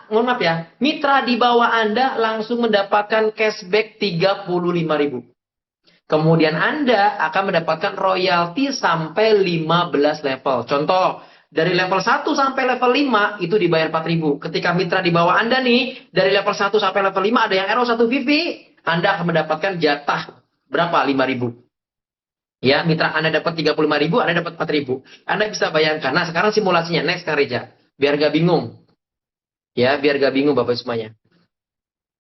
mohon maaf ya, mitra di bawah Anda langsung mendapatkan cashback 35.000. Kemudian Anda akan mendapatkan royalti sampai 15 level. Contoh, dari level 1 sampai level 5 itu dibayar 4.000. Ketika mitra di bawah Anda nih, dari level 1 sampai level 5 ada yang RO 1 VP, Anda akan mendapatkan jatah berapa? 5.000. Ya, mitra Anda dapat 35.000, Anda dapat 4.000. Anda bisa bayangkan. Nah, sekarang simulasinya. Next, Kang Reja. Biar gak bingung. Ya, biar gak bingung Bapak semuanya.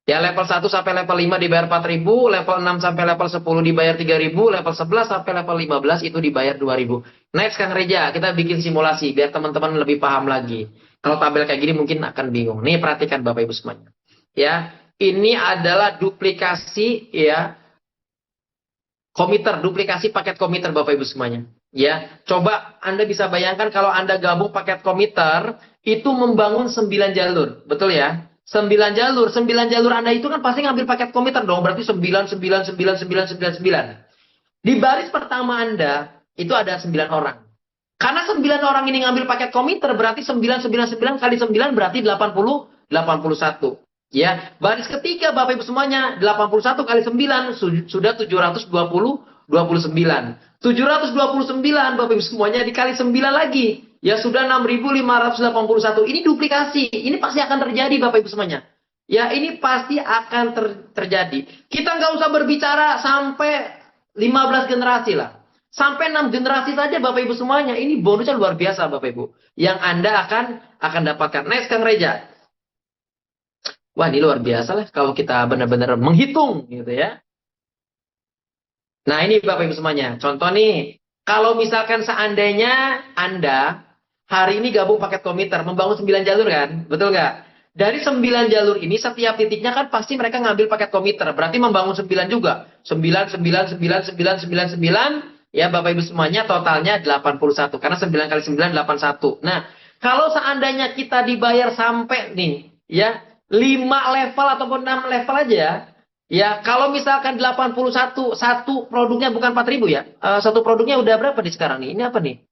Ya, level 1 sampai level 5 dibayar 4.000, level 6 sampai level 10 dibayar 3.000, level 11 sampai level 15 itu dibayar 2.000. Next, Kang Reja, kita bikin simulasi biar teman-teman lebih paham lagi. Kalau tabel kayak gini mungkin akan bingung. Nih, perhatikan Bapak Ibu semuanya. ya. Ini adalah duplikasi ya komiter, duplikasi paket komiter Bapak Ibu semuanya. Ya, coba Anda bisa bayangkan kalau Anda gabung paket komiter itu membangun 9 jalur, betul ya? 9 jalur Anda itu kan pasti ngambil paket komiter dong, berarti 9 9 9 9 9 9. Di baris pertama Anda itu ada 9 orang. Karena 9 orang ini ngambil paket komiter berarti 9 9 9 kali 9 berarti 81. Ya, baris ketiga Bapak Ibu semuanya 81 kali 9 sudah 729. 729 Bapak Ibu semuanya dikali 9 lagi ya sudah 6581. Ini duplikasi. Ini pasti akan terjadi Bapak Ibu semuanya. Ya, ini pasti akan terjadi. Kita nggak usah berbicara sampai 15 generasi lah. Sampai 6 generasi saja Bapak Ibu semuanya. Ini bonusnya luar biasa Bapak Ibu. Yang Anda akan dapatkan. Next Kang Reja. Wah, ini luar biasa lah kalau kita benar-benar menghitung gitu ya. Nah, ini Bapak Ibu semuanya. Contoh nih, kalau misalkan seandainya Anda hari ini gabung paket komiter, membangun 9 jalur kan? Betul nggak? Dari 9 jalur ini, setiap titiknya kan pasti mereka ngambil paket komiter. Berarti membangun 9 juga. 9, 9, 9, 9, 9, 9. Ya, Bapak Ibu semuanya totalnya 81. Karena 9 kali 9, 81. Nah, kalau seandainya kita dibayar sampai nih, ya, 5 level ataupun 6 level aja, ya, kalau misalkan 81, satu produknya bukan 4.000 ya. Satu produknya udah berapa nih sekarang nih? Ini apa nih?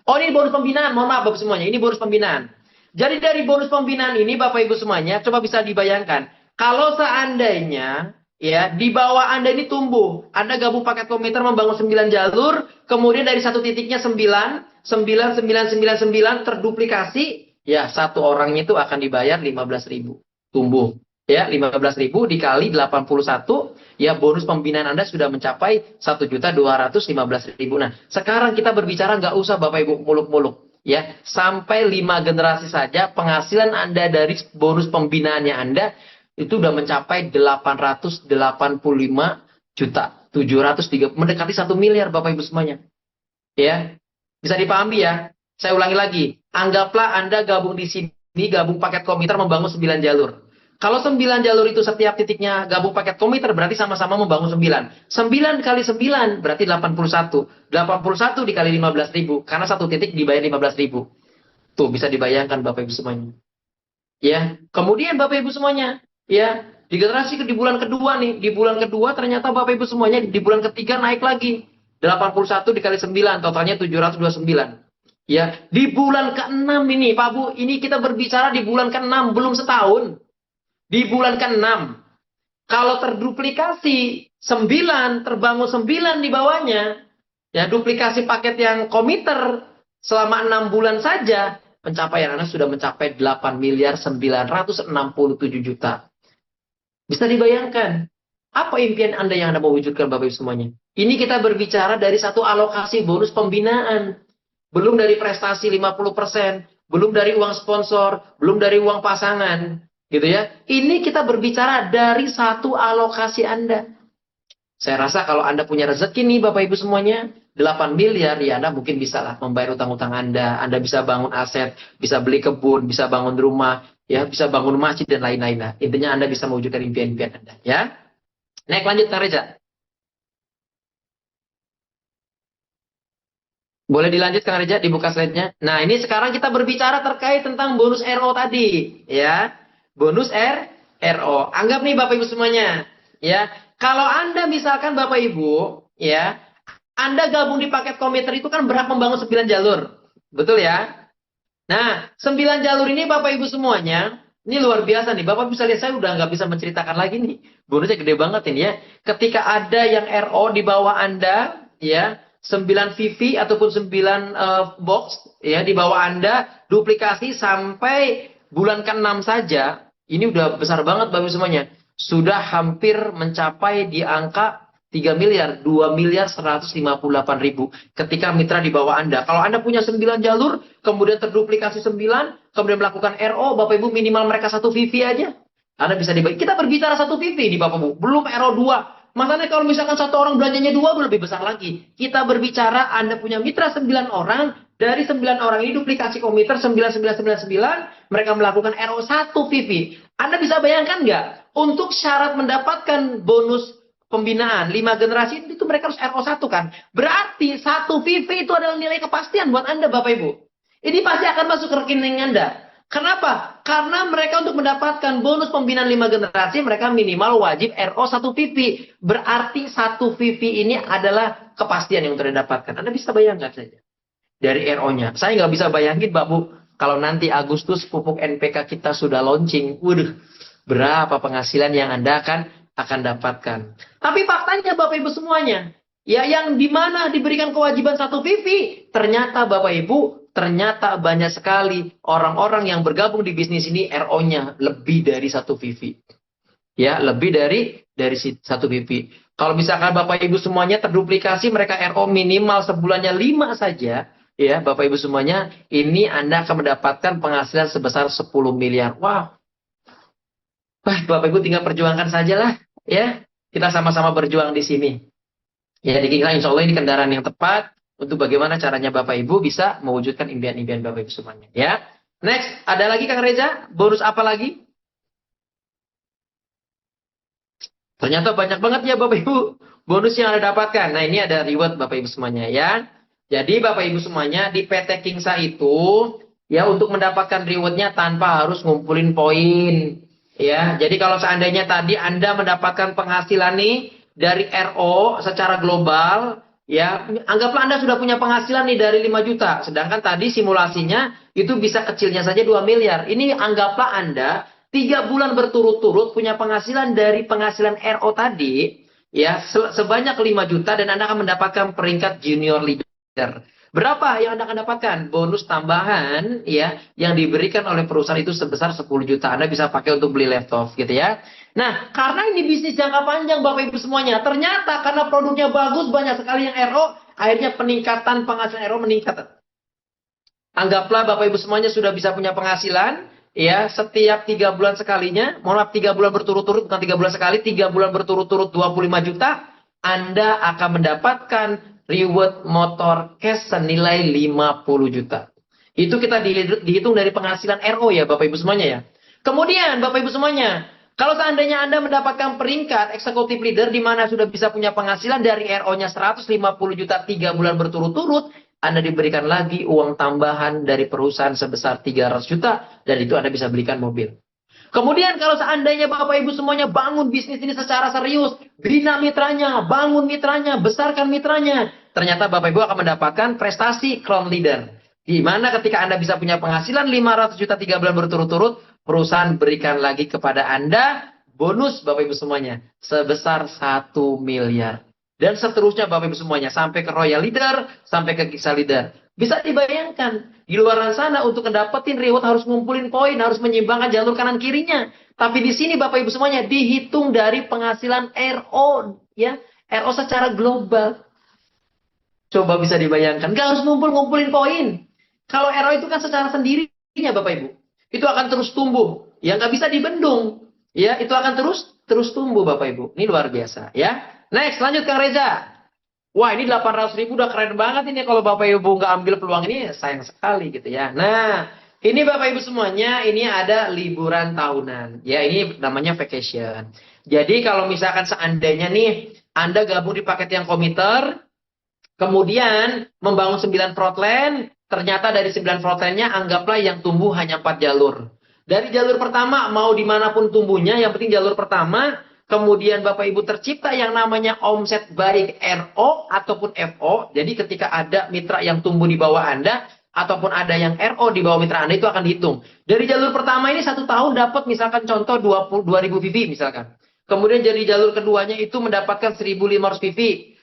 Oh, ini bonus pembinaan. Mohon maaf Bapak semuanya. Ini bonus pembinaan. Jadi dari bonus pembinaan ini Bapak Ibu semuanya, coba bisa dibayangkan. Kalau seandainya ya di bawah Anda ini tumbuh, Anda gabung paket komiter membangun 9 jalur, kemudian dari satu titiknya 9, 9, 9, 9, 9 terduplikasi, ya satu orangnya itu akan dibayar 15.000. Tumbuh. Ya, 15.000 dikali 81, ya bonus pembinaan Anda sudah mencapai 1.215.000. Nah, sekarang kita berbicara nggak usah Bapak Ibu muluk-muluk. Ya, sampai 5 generasi saja penghasilan Anda dari bonus pembinaannya Anda itu sudah mencapai 885 juta. 730, mendekati 1 miliar Bapak Ibu semuanya. Ya, bisa dipahami ya. Saya ulangi lagi. Anggaplah Anda gabung di sini, gabung paket komiter membangun 9 jalur. Kalau 9 jalur itu setiap titiknya gabung paket komiter berarti sama-sama membangun 9. 9 kali 9 berarti 81. 81 dikali 15.000 karena satu titik dibayar 15.000. Tuh bisa dibayangkan Bapak Ibu semuanya. Ya, kemudian Bapak Ibu semuanya, ya, di generasi di bulan kedua nih, di bulan kedua ternyata Bapak Ibu semuanya di bulan ketiga naik lagi. 81 dikali 9 totalnya 729. Ya, di bulan ke-6 ini Pak Bu, ini kita berbicara di bulan ke-6 belum setahun. Di bulan ke-6, kalau terduplikasi 9, terbangun 9 di bawahnya, ya duplikasi paket yang komiter selama 6 bulan saja, pencapaian Anda sudah mencapai 8 miliar 967 juta. Bisa dibayangkan, apa impian Anda yang Anda mau wujudkan Bapak Ibu semuanya? Ini kita berbicara dari satu alokasi bonus pembinaan, belum dari prestasi 50%, belum dari uang sponsor, belum dari uang pasangan. Gitu ya. Ini kita berbicara dari satu alokasi Anda. Saya rasa kalau Anda punya rezeki nih Bapak Ibu semuanya, 8 miliar ya Anda mungkin bisa lah membayar utang-utang Anda. Anda bisa bangun aset, bisa beli kebun, bisa bangun rumah, ya, bisa bangun masjid dan lain-lain. Nah, intinya Anda bisa mewujudkan impian-impian Anda, ya. Naik lanjut Kang Reza. Boleh dilanjut Kang Reza, dibuka slide-nya. Nah, ini sekarang kita berbicara terkait tentang bonus RO tadi, ya. Bonus RO. Anggap nih Bapak Ibu semuanya, ya. Kalau Anda misalkan Bapak Ibu, ya, Anda gabung di paket komiter itu kan berhak membangun 9 jalur. Betul ya? Nah, 9 jalur ini Bapak Ibu semuanya, ini luar biasa nih. Bapak bisa lihat saya udah nggak bisa menceritakan lagi nih. Bonusnya gede banget ini ya. Ketika ada yang RO di bawah Anda, ya, 9 VV ataupun 9 box ya di bawah Anda duplikasi sampai bulan ke-6 saja. Ini udah besar banget Bapak semuanya. Sudah hampir mencapai di angka 3 miliar, 2 miliar 158.000 ketika mitra di bawah Anda. Kalau Anda punya 9 jalur, kemudian terduplikasi 9, kemudian melakukan RO, Bapak Ibu minimal mereka 1 VV aja. Anda bisa dibagi. Kita berbicara 1 VV di Bapak Ibu, belum RO 2. Makanya kalau misalkan satu orang belanjanya 2 lebih besar lagi. Kita berbicara Anda punya mitra 9 orang, dari 9 orang ini duplikasi komiter 9999, mereka melakukan RO 1 VV. Anda bisa bayangkan nggak? Untuk syarat mendapatkan bonus pembinaan 5 generasi itu mereka harus RO1 kan. Berarti satu VV itu adalah nilai kepastian buat Anda Bapak Ibu. Ini pasti akan masuk ke rekening Anda. Kenapa? Karena mereka untuk mendapatkan bonus pembinaan 5 generasi, mereka minimal wajib RO 1 VV. Berarti 1 VV ini adalah kepastian yang sudah didapatkan. Anda bisa bayangkan saja. Dari RO-nya. Saya nggak bisa bayangin, Pak Bu, kalau nanti Agustus pupuk NPK kita sudah launching. Waduh, berapa penghasilan yang Anda akan dapatkan. Tapi faktanya Bapak Ibu semuanya, ya yang dimana diberikan kewajiban 1 VV, ternyata Bapak Ibu, ternyata banyak sekali orang-orang yang bergabung di bisnis ini RO-nya lebih dari 1 VV. Ya, lebih dari 1 VV. Kalau misalkan Bapak Ibu semuanya terduplikasi, mereka RO minimal sebulannya 5 saja, ya Bapak Ibu semuanya, ini Anda akan mendapatkan penghasilan sebesar 10 miliar. Wow. Wah, Bapak Ibu tinggal perjuangkan sajalah, ya. Kita sama-sama berjuang di sini. Ya, dikira insya Allah ini kendaraan yang tepat untuk bagaimana caranya Bapak Ibu bisa mewujudkan impian-impian Bapak Ibu semuanya. Ya. Next, ada lagi Kang Reza? Bonus apa lagi? Ternyata banyak banget ya Bapak Ibu bonus yang Anda dapatkan. Nah, ini ada reward Bapak Ibu semuanya ya. Jadi Bapak Ibu semuanya di PT Kingsa itu ya untuk mendapatkan rewardnya tanpa harus ngumpulin poin. Ya, jadi kalau seandainya tadi Anda mendapatkan penghasilan nih dari RO secara global, ya, anggaplah Anda sudah punya penghasilan nih dari 5 juta. Sedangkan tadi simulasinya itu bisa kecilnya saja 2 miliar. Ini anggaplah Anda 3 bulan berturut-turut punya penghasilan dari penghasilan RO tadi, ya, sebanyak 5 juta dan Anda akan mendapatkan peringkat junior leader. Berapa yang Anda akan dapatkan? Bonus tambahan ya yang diberikan oleh perusahaan itu sebesar 10 juta. Anda bisa pakai untuk beli laptop gitu ya. Nah, karena ini bisnis jangka panjang Bapak Ibu semuanya, ternyata karena produknya bagus banyak sekali yang RO, akhirnya peningkatan penghasilan RO meningkat. Anggaplah Bapak Ibu semuanya sudah bisa punya penghasilan ya setiap 3 bulan sekalinya, mohon maaf 3 bulan berturut-turut bukan 3 bulan sekali, 3 bulan berturut-turut 25 juta, Anda akan mendapatkan reward motor cash senilai 50 juta. Itu kita dihitung dari penghasilan RO ya Bapak Ibu semuanya ya. Kemudian Bapak Ibu semuanya, kalau seandainya Anda mendapatkan peringkat eksekutif leader di mana sudah bisa punya penghasilan dari RO-nya 150 juta 3 bulan berturut-turut, Anda diberikan lagi uang tambahan dari perusahaan sebesar 300 juta dan itu Anda bisa belikan mobil. Kemudian kalau seandainya Bapak Ibu semuanya bangun bisnis ini secara serius, bina mitranya, bangun mitranya, besarkan mitranya, ternyata Bapak Ibu akan mendapatkan prestasi crown leader. Di mana ketika Anda bisa punya penghasilan 500 juta 3 bulan berturut-turut, perusahaan berikan lagi kepada Anda bonus Bapak Ibu semuanya sebesar 1 miliar. Dan seterusnya Bapak Ibu semuanya sampai ke royal leader, sampai ke Kingsa leader. Bisa dibayangkan, di luar sana untuk mendapetin reward harus ngumpulin poin, harus menyimbangkan jalur kanan kirinya. Tapi di sini Bapak Ibu semuanya dihitung dari penghasilan RO, ya, RO secara global. Coba bisa dibayangkan, nggak harus ngumpulin poin. Kalau RO itu kan secara sendirinya Bapak Ibu, itu akan terus tumbuh, ya nggak bisa dibendung, ya itu akan terus tumbuh Bapak Ibu. Ini luar biasa, ya. Next, lanjut Kang Reza. Wah, ini 800.000 udah keren banget ini. Kalau Bapak Ibu nggak ambil peluang ini, sayang sekali gitu ya. Nah, ini Bapak Ibu semuanya, ini ada liburan tahunan. Ya, ini namanya vacation. Jadi kalau misalkan seandainya nih, Anda gabung di paket yang komiter, kemudian membangun 9 front ternyata dari 9 front nya anggaplah yang tumbuh hanya 4 jalur. Dari jalur pertama, mau dimanapun tumbuhnya, yang penting jalur pertama, kemudian Bapak Ibu tercipta yang namanya omset baik RO ataupun FO. Jadi ketika ada mitra yang tumbuh di bawah Anda, ataupun ada yang RO di bawah mitra Anda, itu akan dihitung. Dari jalur pertama ini 1 tahun dapat misalkan contoh 22.000 VV misalkan. Kemudian dari jalur keduanya itu mendapatkan 1.500 VV.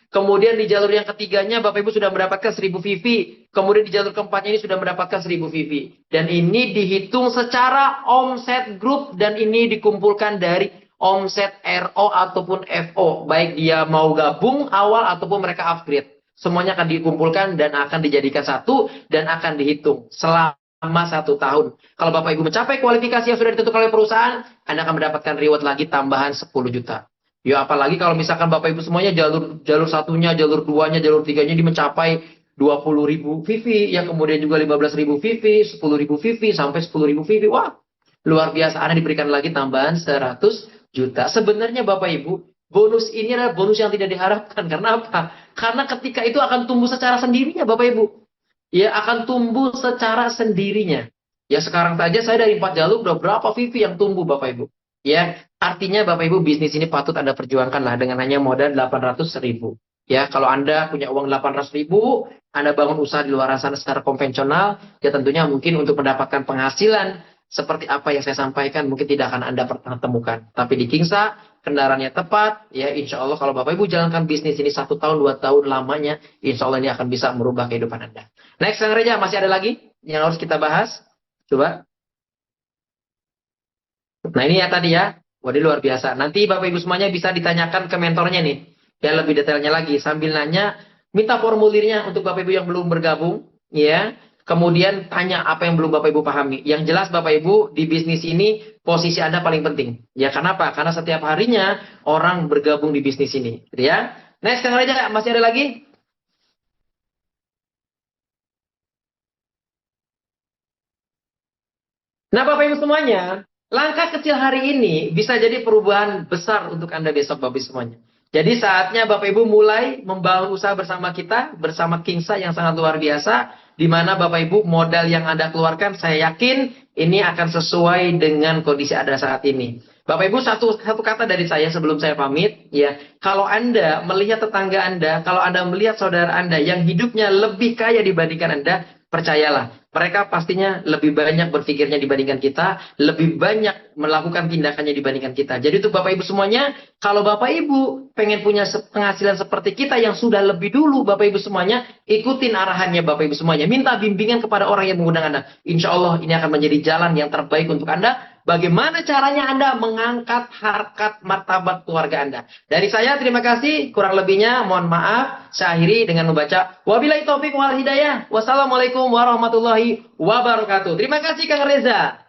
Kemudian di jalur yang ketiganya Bapak Ibu sudah mendapatkan 1.000 VV. Kemudian di jalur keempatnya ini sudah mendapatkan 1.000 VV. Dan ini dihitung secara omset grup dan ini dikumpulkan dari omset RO ataupun FO, baik dia mau gabung awal ataupun mereka upgrade, semuanya akan dikumpulkan dan akan dijadikan satu dan akan dihitung selama 1 tahun. Kalau Bapak Ibu mencapai kualifikasi yang sudah ditentukan oleh perusahaan, Anda akan mendapatkan reward lagi tambahan 10 juta. Ya apalagi kalau misalkan Bapak Ibu semuanya jalur satunya, jalur duanya, jalur tiganya ini mencapai 20.000 VV, ya kemudian juga 15.000 VV, 10.000 VV sampai 10.000 VV. Wah, luar biasa, Anda diberikan lagi tambahan 100 juta. Sebenarnya Bapak Ibu, bonus ini adalah bonus yang tidak diharapkan. Karena apa? Karena ketika itu akan tumbuh secara sendirinya Bapak Ibu. Ya akan tumbuh secara sendirinya. Ya sekarang saja saya dari 4 jalur udah berapa VV yang tumbuh Bapak Ibu. Ya artinya Bapak Ibu bisnis ini patut Anda perjuangkan lah dengan hanya modal 800.000. Ya kalau Anda punya uang 800.000, Anda bangun usaha di luar sana secara konvensional, ya tentunya mungkin untuk mendapatkan penghasilan seperti apa yang saya sampaikan mungkin tidak akan Anda pernah temukan. Tapi di Kingsa, kendaraannya tepat, ya insya Allah kalau Bapak Ibu jalankan bisnis ini 1 tahun, 2 tahun lamanya, insya Allah ini akan bisa merubah kehidupan Anda. Next, Kang Reja, masih ada lagi yang harus kita bahas? Coba. Nah ini ya tadi ya, waduh luar biasa. Nanti Bapak Ibu semuanya bisa ditanyakan ke mentornya nih, ya lebih detailnya lagi. Sambil nanya, minta formulirnya untuk Bapak Ibu yang belum bergabung, ya. Kemudian tanya apa yang belum Bapak Ibu pahami. Yang jelas Bapak Ibu di bisnis ini posisi Anda paling penting. Ya kenapa? Karena setiap harinya orang bergabung di bisnis ini, gitu ya. Next, Kang Reja, masih ada lagi? Nah, Bapak Ibu semuanya, langkah kecil hari ini bisa jadi perubahan besar untuk Anda besok, Bapak Ibu semuanya. Jadi saatnya Bapak Ibu mulai membangun usaha bersama kita, bersama Kingsa yang sangat luar biasa, di mana Bapak Ibu modal yang Anda keluarkan, saya yakin ini akan sesuai dengan kondisi Anda saat ini. Bapak Ibu, satu kata dari saya sebelum saya pamit, ya, kalau Anda melihat tetangga Anda, kalau Anda melihat saudara Anda yang hidupnya lebih kaya dibandingkan Anda, percayalah, mereka pastinya lebih banyak berpikirnya dibandingkan kita, lebih banyak melakukan tindakannya dibandingkan kita. Jadi untuk Bapak Ibu semuanya, kalau Bapak Ibu pengen punya penghasilan seperti kita yang sudah lebih dulu, Bapak Ibu semuanya, ikutin arahannya Bapak Ibu semuanya. Minta bimbingan kepada orang yang mengundang Anda. Insya Allah ini akan menjadi jalan yang terbaik untuk Anda. Bagaimana caranya Anda mengangkat harkat martabat keluarga Anda. Dari saya terima kasih, kurang lebihnya mohon maaf. Saya akhiri dengan membaca wabillahi taufik wal hidayah. Wassalamualaikum warahmatullahi wabarakatuh. Terima kasih Kang Reza.